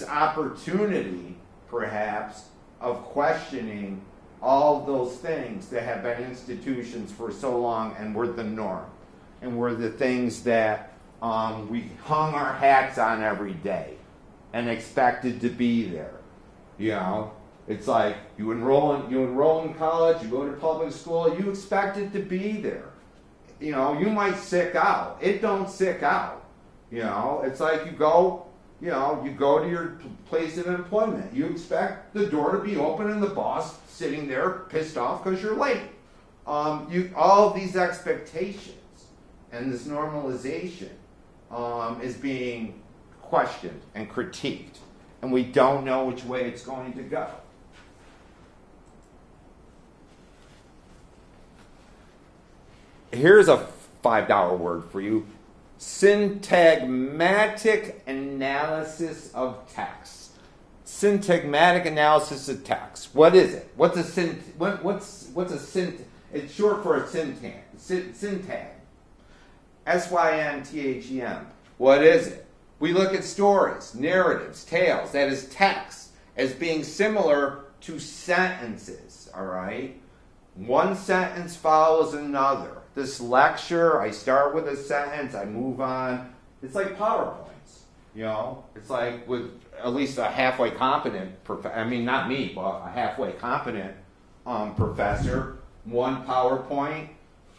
S2: opportunity, perhaps, of questioning all of those things that have been institutions for so long and were the norm, and were the things that we hung our hats on every day and expected to be there. It's like you enroll in college, you go to public school, you expect it to be there. You might sick out. It don't sick out. It's like you go to your place of employment. You expect the door to be open and the boss sitting there pissed off because you're late. All of these expectations and this normalization is being questioned and critiqued, and we don't know which way it's going to go. Here's a $5 word for you: syntagmatic analysis of text. Syntagmatic analysis of text. What is it? What's a syntagm? It's short for a syntagm. Syntagm. S-Y-N-T-H-E-M. What is it? We look at stories, narratives, tales, that is text, as being similar to sentences, all right? One sentence follows another. This lecture, I start with a sentence, I move on. It's like PowerPoints, It's like with at least a halfway competent, not me, but a halfway competent professor, one PowerPoint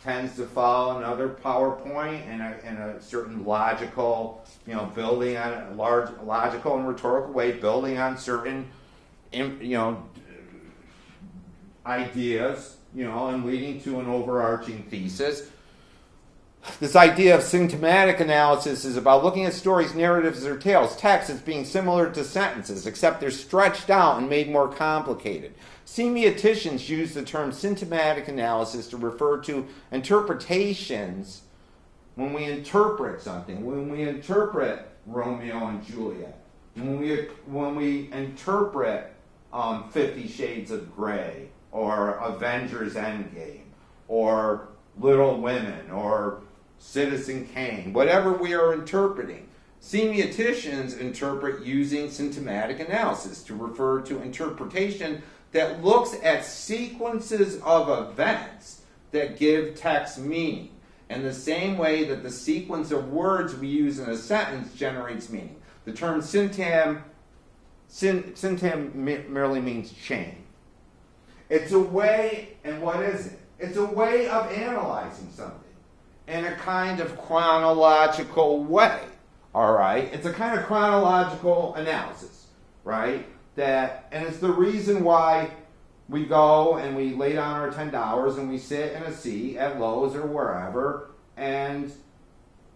S2: tends to follow another PowerPoint in a certain logical, building on a large logical and rhetorical way, building on certain, ideas, and leading to an overarching thesis. This idea of syntagmatic analysis is about looking at stories, narratives, or tales, text as being similar to sentences, except they're stretched out and made more complicated. Semioticians use the term syntagmatic analysis to refer to interpretations when we interpret something, when we interpret Romeo and Juliet, when we interpret 50 Shades of Grey, or Avengers Endgame, or Little Women, or Citizen Kane, whatever we are interpreting. Semioticians interpret using syntagmatic analysis to refer to interpretation that looks at sequences of events that give text meaning, in the same way that the sequence of words we use in a sentence generates meaning. The term syntagm merely means chain. It's a way, and what is it? It's a way of analyzing something in a kind of chronological way, all right? It's a kind of chronological analysis, right? And it's the reason why we go and we lay down our $10 and we sit in a seat at Lowe's or wherever, and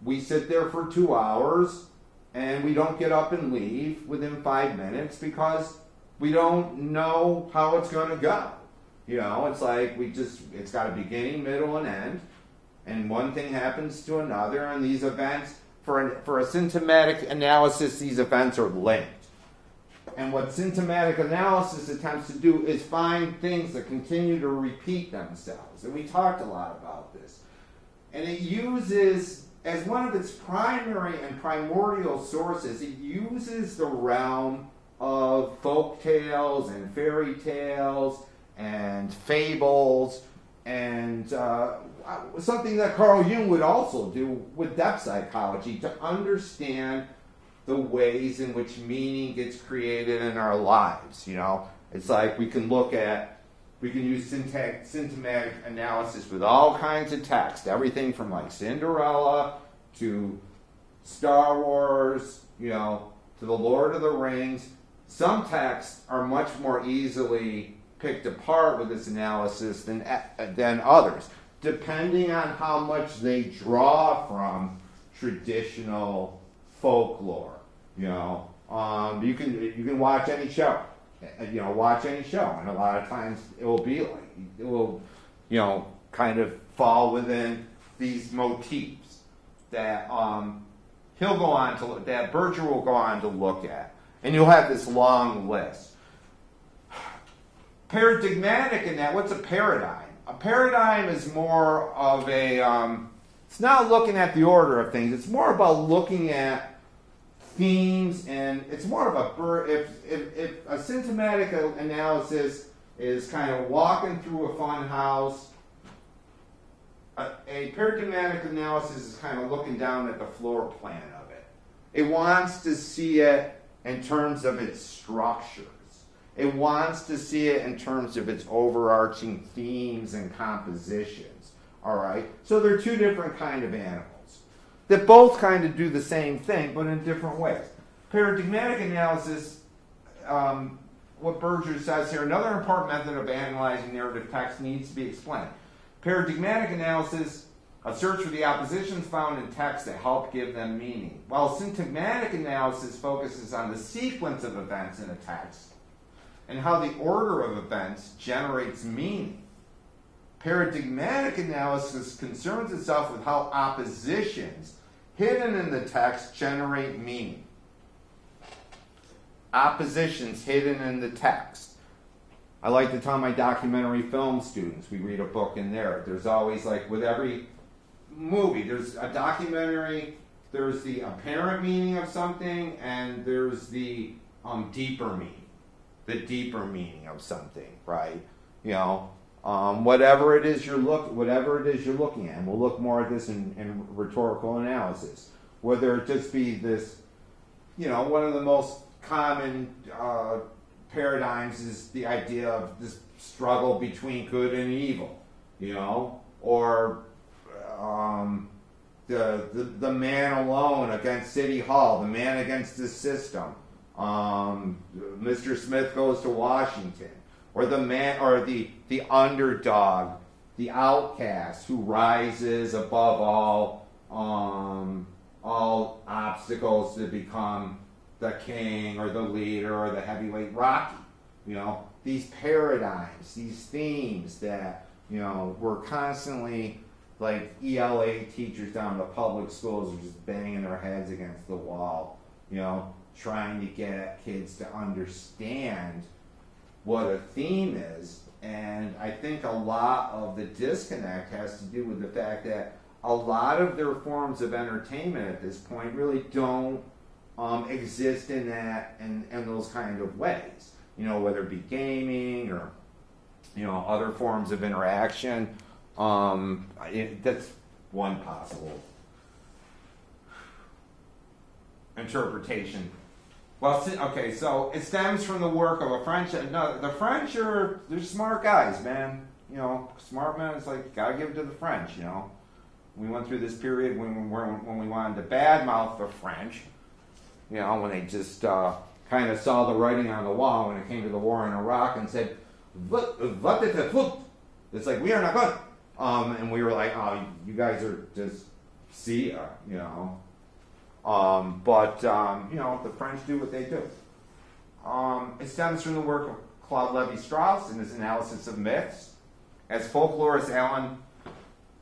S2: we sit there for 2 hours, and we don't get up and leave within 5 minutes because we don't know how it's going to go. It's like it's got a beginning, middle, and end, and one thing happens to another, and these events, for a syntagmatic analysis, these events are linked. And what syntagmatic analysis attempts to do is find things that continue to repeat themselves. And we talked a lot about this. And it uses, as one of its primary and primordial sources, it uses the realm of folk tales and fairy tales and fables, and something that Carl Jung would also do with depth psychology, to understand the ways in which meaning gets created in our lives. It's like we can use syntagmatic analysis with all kinds of text, everything from like Cinderella to Star Wars, to the Lord of the Rings. Some texts are much more easily picked apart with this analysis than others, depending on how much they draw from traditional folklore. You can watch any show, and a lot of times it will kind of fall within these motifs that Berger will go on to look at, and you'll have this long list. Paradigmatic in that, what's a paradigm? A paradigm is more of a, it's not looking at the order of things, it's more about looking at themes, and it's more of a, if a symptomatic analysis is kind of walking through a fun house, a paradigmatic analysis is kind of looking down at the floor plan of it. It wants to see it in terms of its structures. It wants to see it in terms of its overarching themes and compositions. All right? So they're two different kind of animals that both kind of do the same thing, but in different ways. Paradigmatic analysis, what Berger says here, another important method of analyzing narrative text needs to be explained. Paradigmatic analysis, a search for the oppositions found in text that help give them meaning, while syntagmatic analysis focuses on the sequence of events in a text and how the order of events generates meaning. Paradigmatic analysis concerns itself with how oppositions hidden in the text generate meaning. Oppositions hidden in the text. I like to tell my documentary film students, we read a book in there. There's always, like with every movie, there's a documentary, there's the apparent meaning of something, and there's the deeper meaning of something, right? You know, whatever it is you're looking at, and we'll look more at this in rhetorical analysis. Whether it just be this, you know, one of the most common paradigms is the idea of this struggle between good and evil, you know, or the man alone against City Hall, the man against the system. Mr. Smith Goes to Washington, or the man, or the underdog, the outcast who rises above all obstacles to become the king or the leader or the heavyweight. Rocky, you know, these paradigms, these themes that, you know, we're constantly, like ELA teachers down in the public schools are just banging their heads against the wall, you know, trying to get kids to understand what a theme is. And I think a lot of the disconnect has to do with the fact that a lot of their forms of entertainment at this point really don't exist in that and those kind of ways, you know, whether it be gaming or, you know, other forms of interaction. That's one possible interpretation. Well, okay, so it stems from the work of a French. No, the French they're smart guys, man. You know, smart men. It's like, gotta give it to the French. You know, we went through this period when we wanted to badmouth the French. You know, when they just kind of saw the writing on the wall when it came to the war in Iraq and said, "What is it?" It's like, we are not good. And we were like, "Oh, you guys are just see ya," you know. But you know, the French do what they do. It stems from the work of Claude Lévi-Strauss in his analysis of myths. As folklorist Alan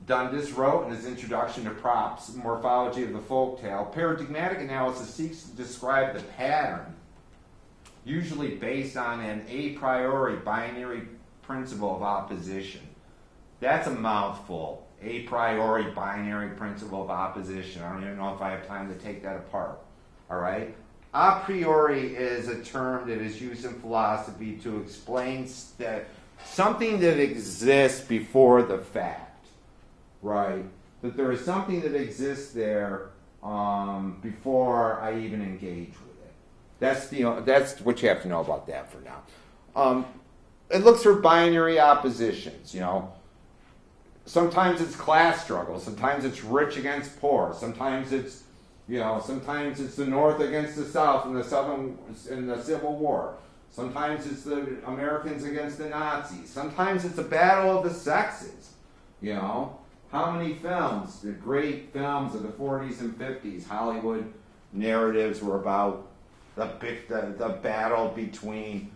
S2: Dundas wrote in his introduction to Props, Morphology of the Folktale, paradigmatic analysis seeks to describe the pattern, usually based on an a priori binary principle of opposition. That's a mouthful. A priori binary principle of opposition. I don't even know if I have time to take that apart. All right? A priori is a term that is used in philosophy to explain something that exists before the fact. Right? That there is something that exists there before I even engage with it. That's what you have to know about that for now. It looks for binary oppositions, you know. Sometimes it's class struggle. Sometimes it's rich against poor. Sometimes it's, you know, sometimes it's the North against the South in the Civil War. Sometimes it's the Americans against the Nazis. Sometimes it's a battle of the sexes. You know, how many films, the great films of the 40s and 50s, Hollywood narratives were about the battle between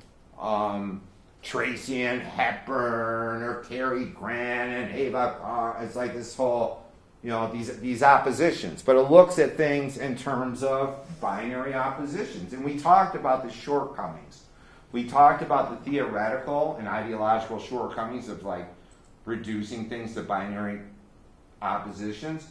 S2: Tracy and Hepburn or Cary Grant and Ava Carr. It's like this whole, you know, these oppositions. But it looks at things in terms of binary oppositions. And we talked about the shortcomings We talked about the theoretical and ideological shortcomings of like reducing things to binary oppositions.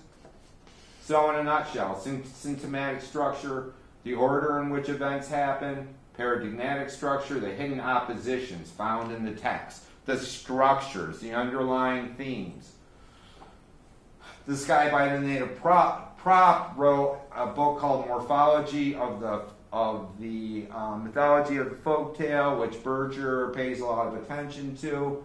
S2: So in a nutshell, symptomatic structure, the order in which events happen; paradigmatic structure, the hidden oppositions found in the text, the structures, the underlying themes. This guy by the name of Prop wrote a book called Morphology of the Mythology of the Folktale, which Berger pays a lot of attention to,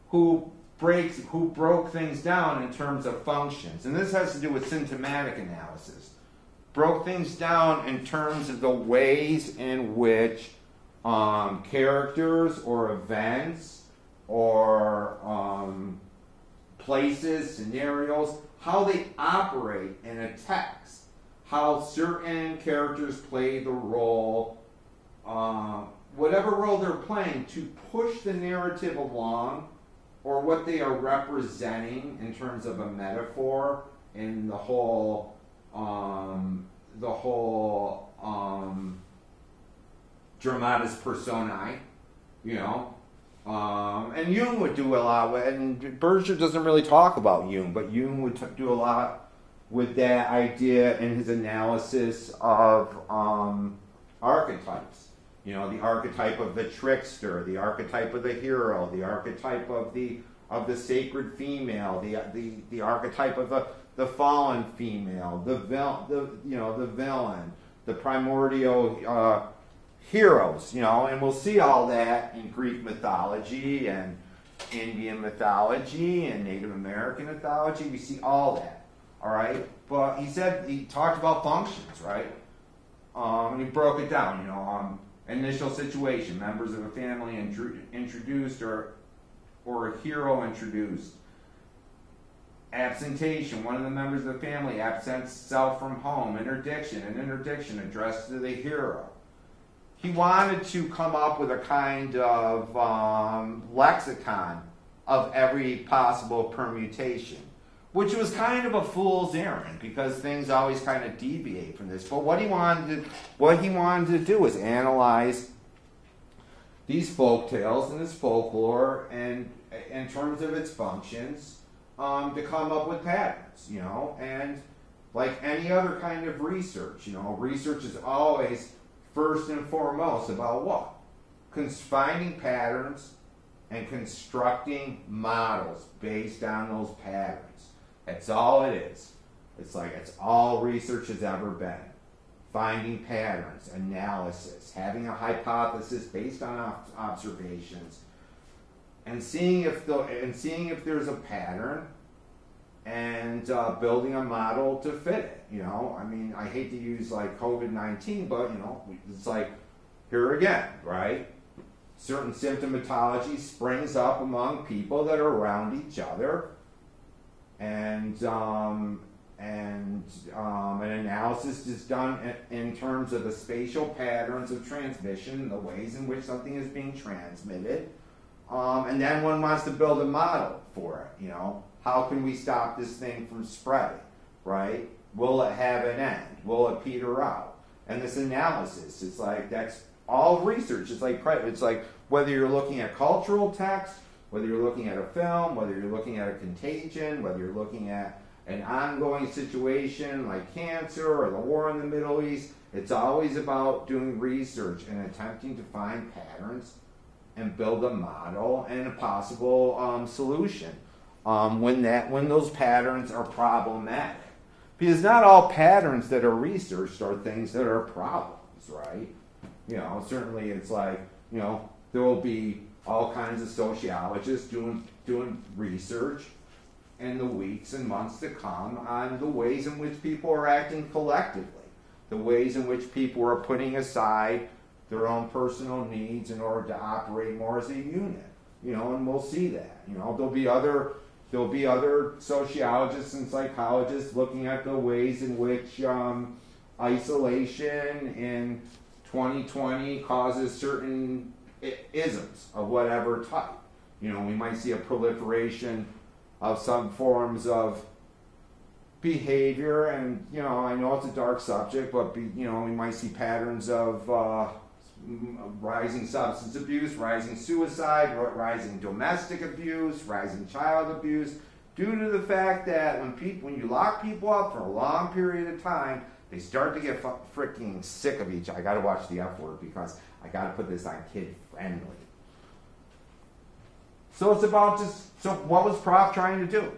S2: who broke things down in terms of functions. And this has to do with symptomatic analysis. Broke things down in terms of the ways in which characters or events or places, scenarios, how they operate in a text, how certain characters play the role, whatever role they're playing to push the narrative along, or what they are representing in terms of a metaphor in the whole dramatis personae, you know. And Jung would do a lot with, and Berger doesn't really talk about Jung, but Jung would do a lot with that idea in his analysis of archetypes. You know, the archetype of the trickster, the archetype of the hero, the archetype of the sacred female, the archetype of the fallen female, the villain, the primordial heroes, you know, and we'll see all that in Greek mythology and Indian mythology and Native American mythology. We see all that, all right? But he talked about functions, right? And he broke it down, you know, initial situation, members of a family introduced or a hero introduced. Absentation, one of the members of the family absents self from home. Interdiction, an interdiction addressed to the hero. He wanted to come up with a kind of lexicon of every possible permutation, which was kind of a fool's errand because things always kind of deviate from this. But what he wanted to do was analyze these folk tales and this folklore, and in terms of its functions, to come up with patterns, you know. And like any other kind of research, you know, research is always first and foremost about what? Finding patterns and constructing models based on those patterns. That's all it is. It's like it's all research has ever been. Finding patterns, analysis, having a hypothesis based on observations, and seeing if there's a pattern, and building a model to fit it. You know, I mean, I hate to use like COVID-19, but you know, it's like here again, right? Certain symptomatology springs up among people that are around each other, and an analysis is done in terms of the spatial patterns of transmission, the ways in which something is being transmitted, and then one wants to build a model for it. You know, how can we stop this thing from spreading, right? Will it have an end? Will it peter out? And this analysis, it's like that's all research. It's like whether you're looking at cultural text, whether you're looking at a film, whether you're looking at a contagion, whether you're looking at an ongoing situation like cancer or the war in the Middle East, it's always about doing research and attempting to find patterns and build a model and a possible solution when those patterns are problematic. Because not all patterns that are researched are things that are problems, right? You know, certainly it's like, you know, there will be all kinds of sociologists doing research in the weeks and months to come on the ways in which people are acting collectively, the ways in which people are putting aside their own personal needs in order to operate more as a unit. You know, and we'll see that. You know, there'll be other sociologists and psychologists looking at the ways in which isolation in 2020 causes certain isms of whatever type. You know, we might see a proliferation of some forms of behavior, and you know, I know it's a dark subject, but we might see patterns of rising substance abuse, rising suicide, rising domestic abuse, rising child abuse, due to the fact that when you lock people up for a long period of time, they start to get freaking sick of each other. I got to watch the F word because I got to put this on kid friendly. So it's about just, so what was Prof trying to do?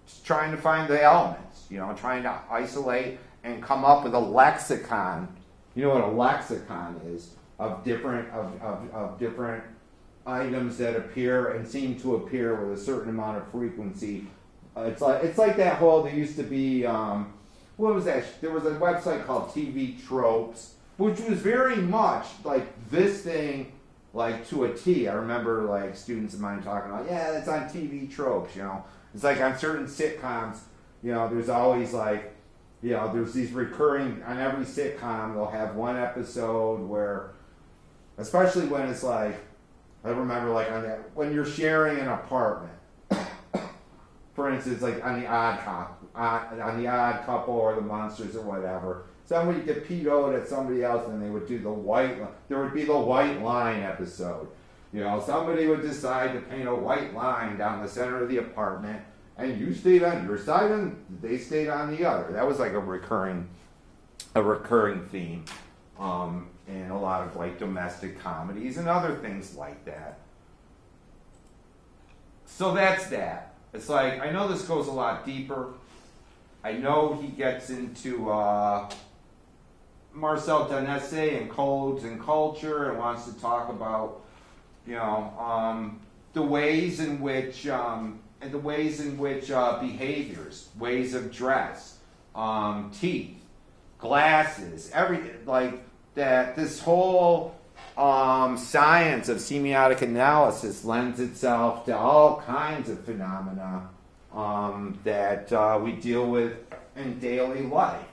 S2: Just trying to find the elements, trying to isolate and come up with a lexicon. You know what a lexicon is? Of different different items that appear and seem to appear with a certain amount of frequency. It's like that whole, there used to be, what was that? There was a website called TV Tropes, which was very much like this thing, like to a T. I remember like students of mine talking about, yeah, that's on TV Tropes, It's like on certain sitcoms, there's always like, there's these recurring, on every sitcom, they'll have one episode where, especially when it's like, I remember like on that, when you're sharing an apartment, for instance, like on the Odd Couple or the Monsters or whatever, somebody could PO'd at somebody else and they would do there would be the white line episode. Somebody would decide to paint a white line down the center of the apartment, and you stayed on your side and they stayed on the other. That was like a recurring theme in a lot of like domestic comedies and other things like that. So that's that. It's like, I know this goes a lot deeper. I know he gets into Marcel Danese and codes and culture and wants to talk about, the ways in which behaviors, ways of dress, teeth, glasses, everything like that. This whole science of semiotic analysis lends itself to all kinds of phenomena that we deal with in daily life.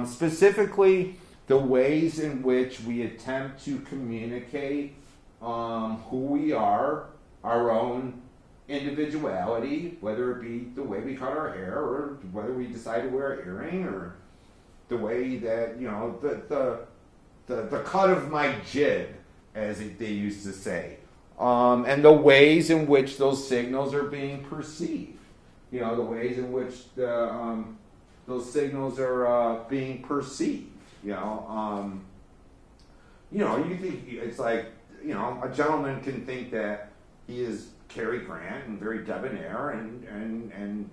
S2: Specifically, the ways in which we attempt to communicate who we are, our own individuality, whether it be the way we cut our hair, or whether we decide to wear an earring, or the way that, the cut of my jib, as they used to say, and the ways in which those signals are being perceived. The ways in which those signals are being perceived. You think it's like, a gentleman can think that he is Cary Grant and very debonair and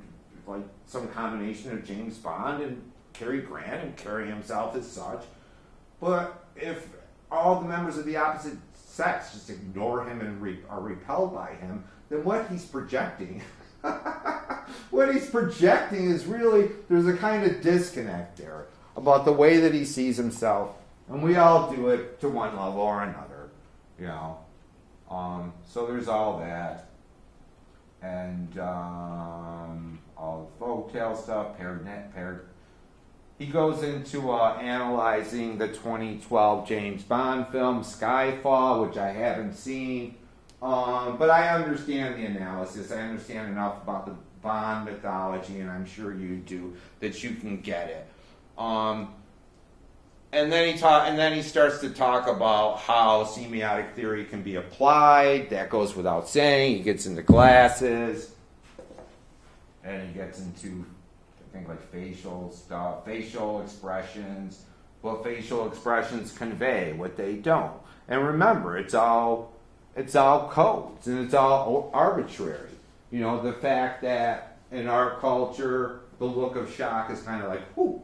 S2: like some combination of James Bond and Cary Grant and carry himself as such. But if all the members of the opposite sex just ignore him and are repelled by him, then what he's projecting, is really, there's a kind of disconnect there about the way that he sees himself, and we all do it to one level or another, So there's all that, and all the folktale stuff, He goes into analyzing the 2012 James Bond film, Skyfall, which I haven't seen. But I understand the analysis. I understand enough about the Bond mythology, and I'm sure you do, that you can get it. And then he starts to talk about how semiotic theory can be applied. That goes without saying. He gets into glasses, and he gets into, I think, like facial stuff, facial expressions, what facial expressions convey, what they don't. And remember, it's all codes, and it's all arbitrary. The fact that in our culture, the look of shock is kind of like, whoo.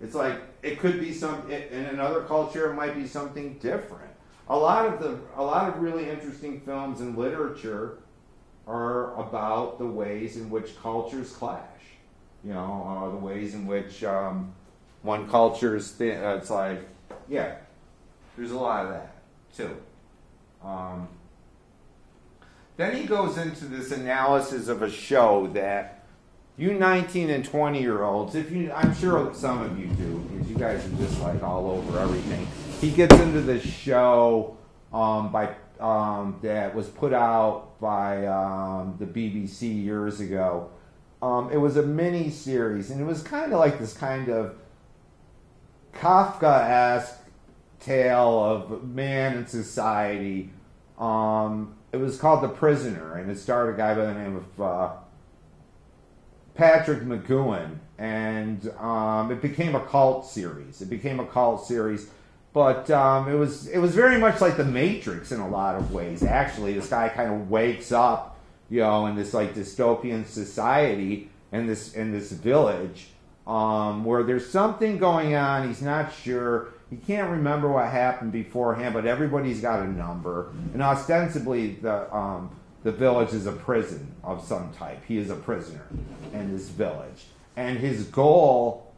S2: It's like, it could be in another culture, it might be something different. A lot of really interesting films and literature are about the ways in which cultures clash. The ways in which one culture's it's like, yeah, there's a lot of that too. Then he goes into this analysis of a show that you 19 and 20-year-olds, I'm sure some of you do, because you guys are just like all over everything. He gets into this show that was put out by the BBC years ago. It was a mini series, and it was kind of like this kind of Kafka-esque tale of man and society. It was called The Prisoner, and it starred a guy by the name of Patrick McGowan, and it became a cult series. But it was very much like The Matrix in a lot of ways. Actually, this guy kind of wakes up, in this like dystopian society in this village, where there's something going on. He's not sure. He can't remember what happened beforehand, but everybody's got a number, and ostensibly the village is a prison of some type. He is a prisoner in this village, and his goal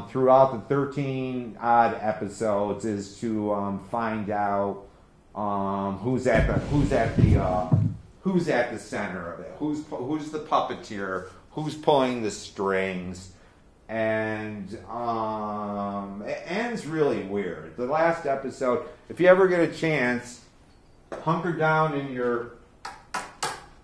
S2: throughout the 13 odd episodes is to find out who's at the center of it, who's the puppeteer, who's pulling the strings, and it ends really weird. The last episode, if you ever get a chance, hunker down in your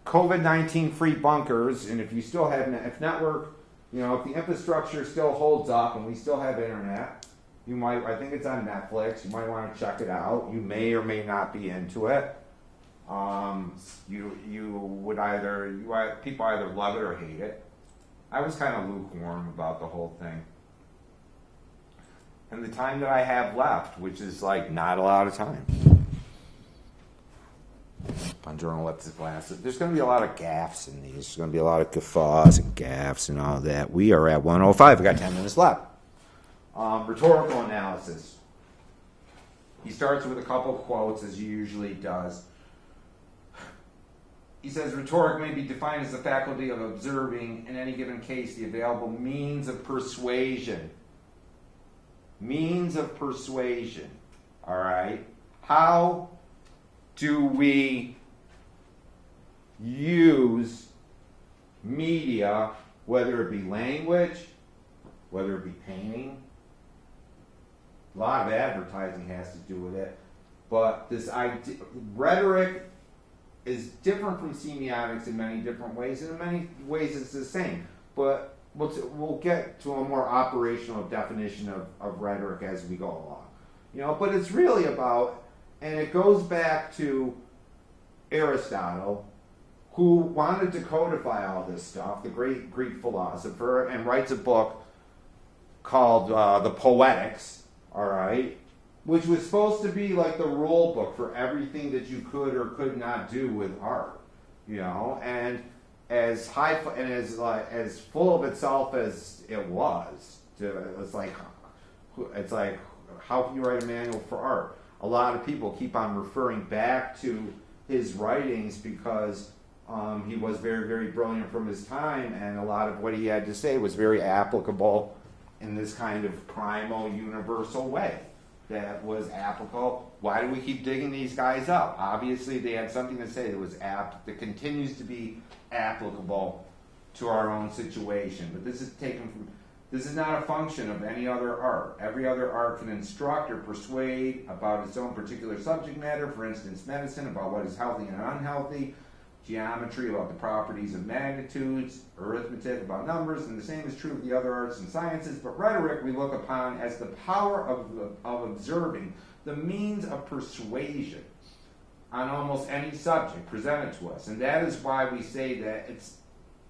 S2: COVID-19 free bunkers, and if you still have, if network, if the infrastructure still holds up and we still have internet, you might, I think it's on Netflix, you might want to check it out. You may or may not be into it. People either love it or hate it. I was kind of lukewarm about the whole thing. And the time that I have left, which is like not a lot of time. Bonjour, what's the glasses? There's going to be a lot of gaffes in these. There's going to be a lot of guffaws and gaffes and all that. We are at 1:05. We got 10 minutes left. Rhetorical analysis. He starts with a couple quotes, as he usually does. He says, rhetoric may be defined as the faculty of observing, in any given case, the available means of persuasion. Means of persuasion. All right? How do we use media, whether it be language, whether it be painting? A lot of advertising has to do with it. But this idea, rhetoric is different from semiotics in many different ways, and in many ways it's the same. But we'll get to a more operational definition of rhetoric as we go along. But it's really about, and it goes back to Aristotle, who wanted to codify all this stuff, the great Greek philosopher, and writes a book called The Poetics, all right, which was supposed to be like the rule book for everything that you could or could not do with art, and as high and as full of itself as it was, it's like how can you write a manual for art? A lot of people keep on referring back to his writings because he was very, very brilliant from his time, and a lot of what he had to say was very applicable in this kind of primal, universal way that was applicable. Why do we keep digging these guys up? Obviously, they had something to say that was apt, that continues to be applicable to our own situation. But this is not a function of any other art. Every other art can instruct or persuade about its own particular subject matter. For instance, medicine, about what is healthy and unhealthy. Geometry, about the properties of magnitudes. Arithmetic, about numbers. And the same is true of the other arts and sciences. But rhetoric we look upon as the power of observing, the means of persuasion on almost any subject presented to us. And that is why we say that it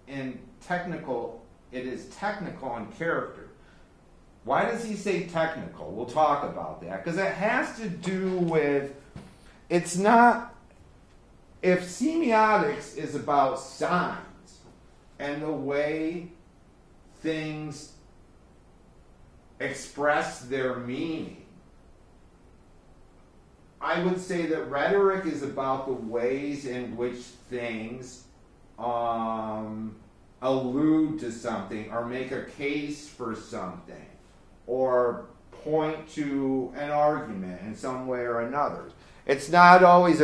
S2: is technical in character. Why does he say technical? We'll talk about that. Because it has to do with, it's not, if semiotics is about signs and the way things express their meaning, I would say that rhetoric is about the ways in which things allude to something or make a case for something or point to an argument in some way or another. It's not always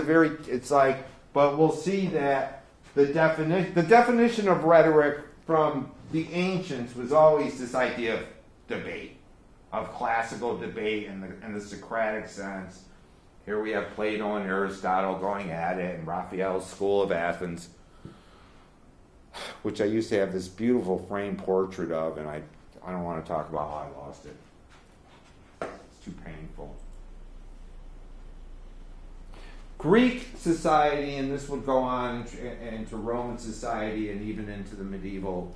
S2: but we'll see that the definition of rhetoric from the ancients was always this idea of debate, of classical debate in the Socratic sense. Here we have Plato and Aristotle going at it, and Raphael's School of Athens, which I used to have this beautiful framed portrait of, and I don't want to talk about how I lost it. It's too painful. Greek society, and this would go on into Roman society and even into the medieval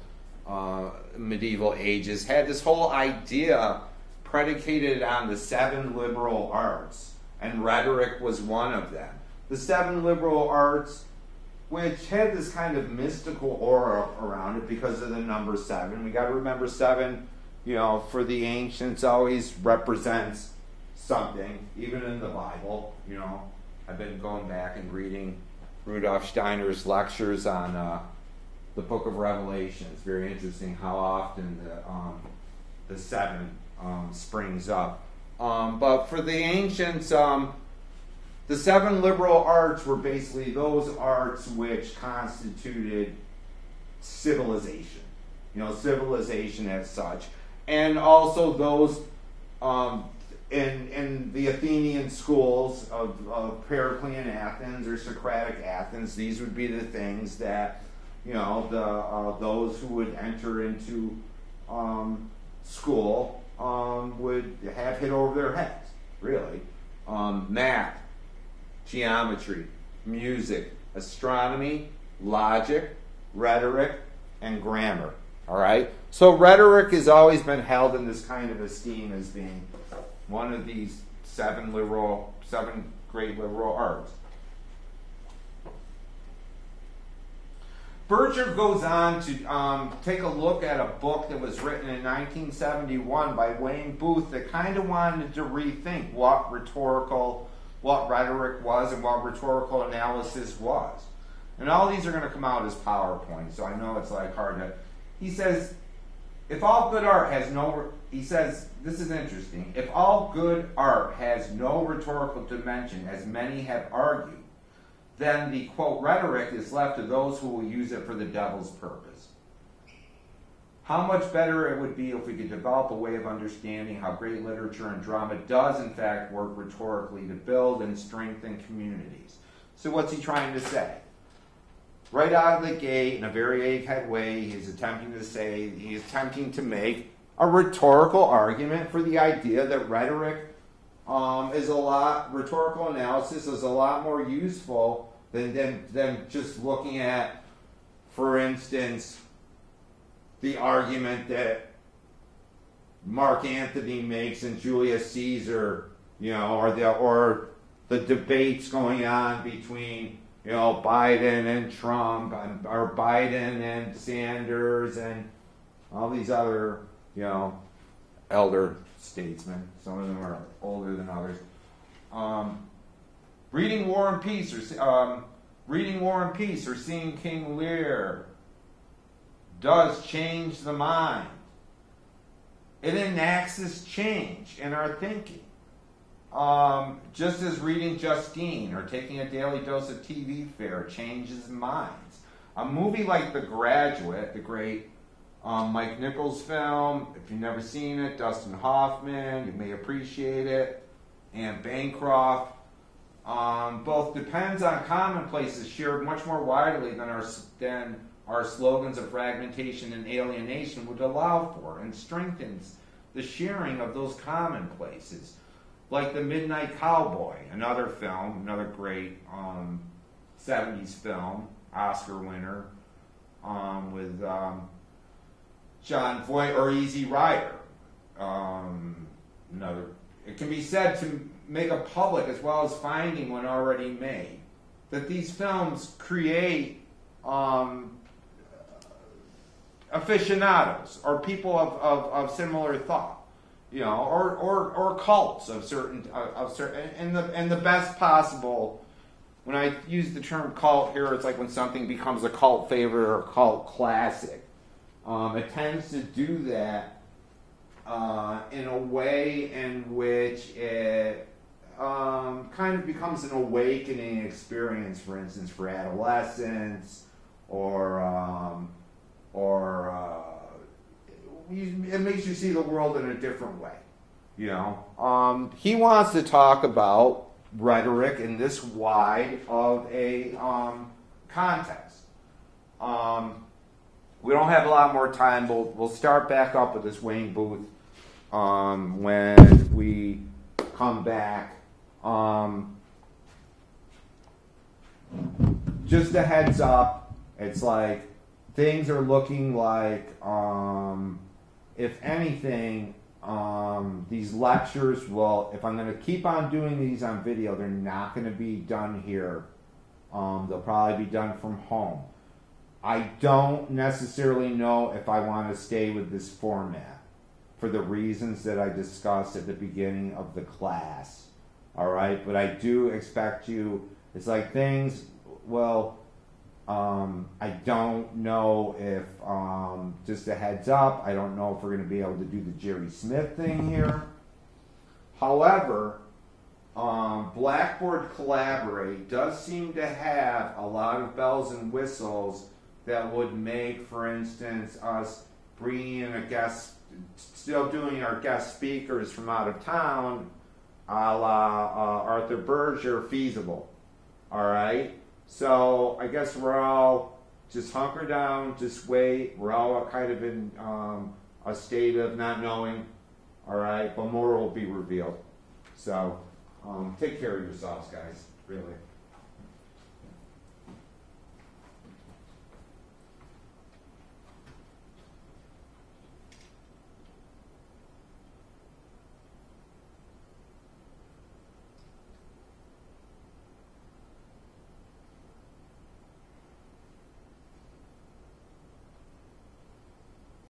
S2: ages, had this whole idea predicated on the 7 liberal arts, and rhetoric was one of them. The 7 liberal arts, which had this kind of mystical aura around it because of the number 7. We got to remember 7, for the ancients always represents something, even in the Bible. I've been going back and reading Rudolf Steiner's lectures on the Book of Revelation. It's very interesting how often the 7 springs up. But for the ancients, the 7 liberal arts were basically those arts which constituted civilization, civilization as such. And also those in the Athenian schools of Periclean Athens or Socratic Athens, these would be the things that, those who would enter into school would have hit over their heads, really. Math, geometry, music, astronomy, logic, rhetoric, and grammar. All right? So rhetoric has always been held in this kind of esteem as being one of these 7 great liberal arts. Berger goes on to take a look at a book that was written in 1971 by Wayne Booth that kind of wanted to rethink what rhetoric was and what rhetorical analysis was. And all these are going to come out as PowerPoint, so I know it's hard to... He says, if all good art has no... He says, this is interesting, if all good art has no rhetorical dimension, as many have argued, then the, quote, rhetoric is left to those who will use it for the devil's purpose. How much better it would be if we could develop a way of understanding how great literature and drama does, in fact, work rhetorically to build and strengthen communities. So what's he trying to say? Right out of the gate, in a very egghead way, he's attempting to make a rhetorical argument for the idea that rhetorical analysis is a lot more useful than just looking at, for instance, the argument that Mark Antony makes in Julius Caesar, or the debates going on between, Biden and Trump, or Biden and Sanders, and all these other, elder statesmen. Some of them are older than others. Reading War and Peace, or seeing King Lear does change the mind. It enacts this change in our thinking. Just as reading Justine or taking a daily dose of TV fare changes minds. A movie like The Graduate, the great Mike Nichols film, if you've never seen it, Dustin Hoffman, you may appreciate it, and Bancroft, both depends on commonplaces shared much more widely than our slogans of fragmentation and alienation would allow for, and strengthens the sharing of those commonplaces. Like The Midnight Cowboy, another great 70s film, Oscar winner, with John Voight, or Easy Rider. It can be said to make a public as well as finding one already made, that these films create aficionados or people of similar thought, or cults of certain in the best possible. When I use the term cult here, it's like when something becomes a cult favorite or a cult classic. It tends to do that in a way in which it kind of becomes an awakening experience, for instance, for adolescents, or it makes you see the world in a different way. He wants to talk about rhetoric in this wide of a context. We don't have a lot more time. We'll start back up with this Wayne Booth when we come back. just a heads up, it's like things are looking like, if anything, these lectures will, if I'm going to keep on doing these on video, they're not going to be done here. They'll probably be done from home. I don't necessarily know if I want to stay with this format for the reasons that I discussed at the beginning of the class. All right, but I do expect you, it's like things, well, I don't know if, just a heads up, I don't know if we're going to be able to do the Jerry Smith thing here. However, Blackboard Collaborate does seem to have a lot of bells and whistles that would make, for instance, us bringing in a guest, still doing our guest speakers from out of town, a la Arthur Berger, feasible. All right? So I guess we're all just hunker down, just wait. We're all kind of in a state of not knowing. All right? But more will be revealed. So take care of yourselves, guys. Really.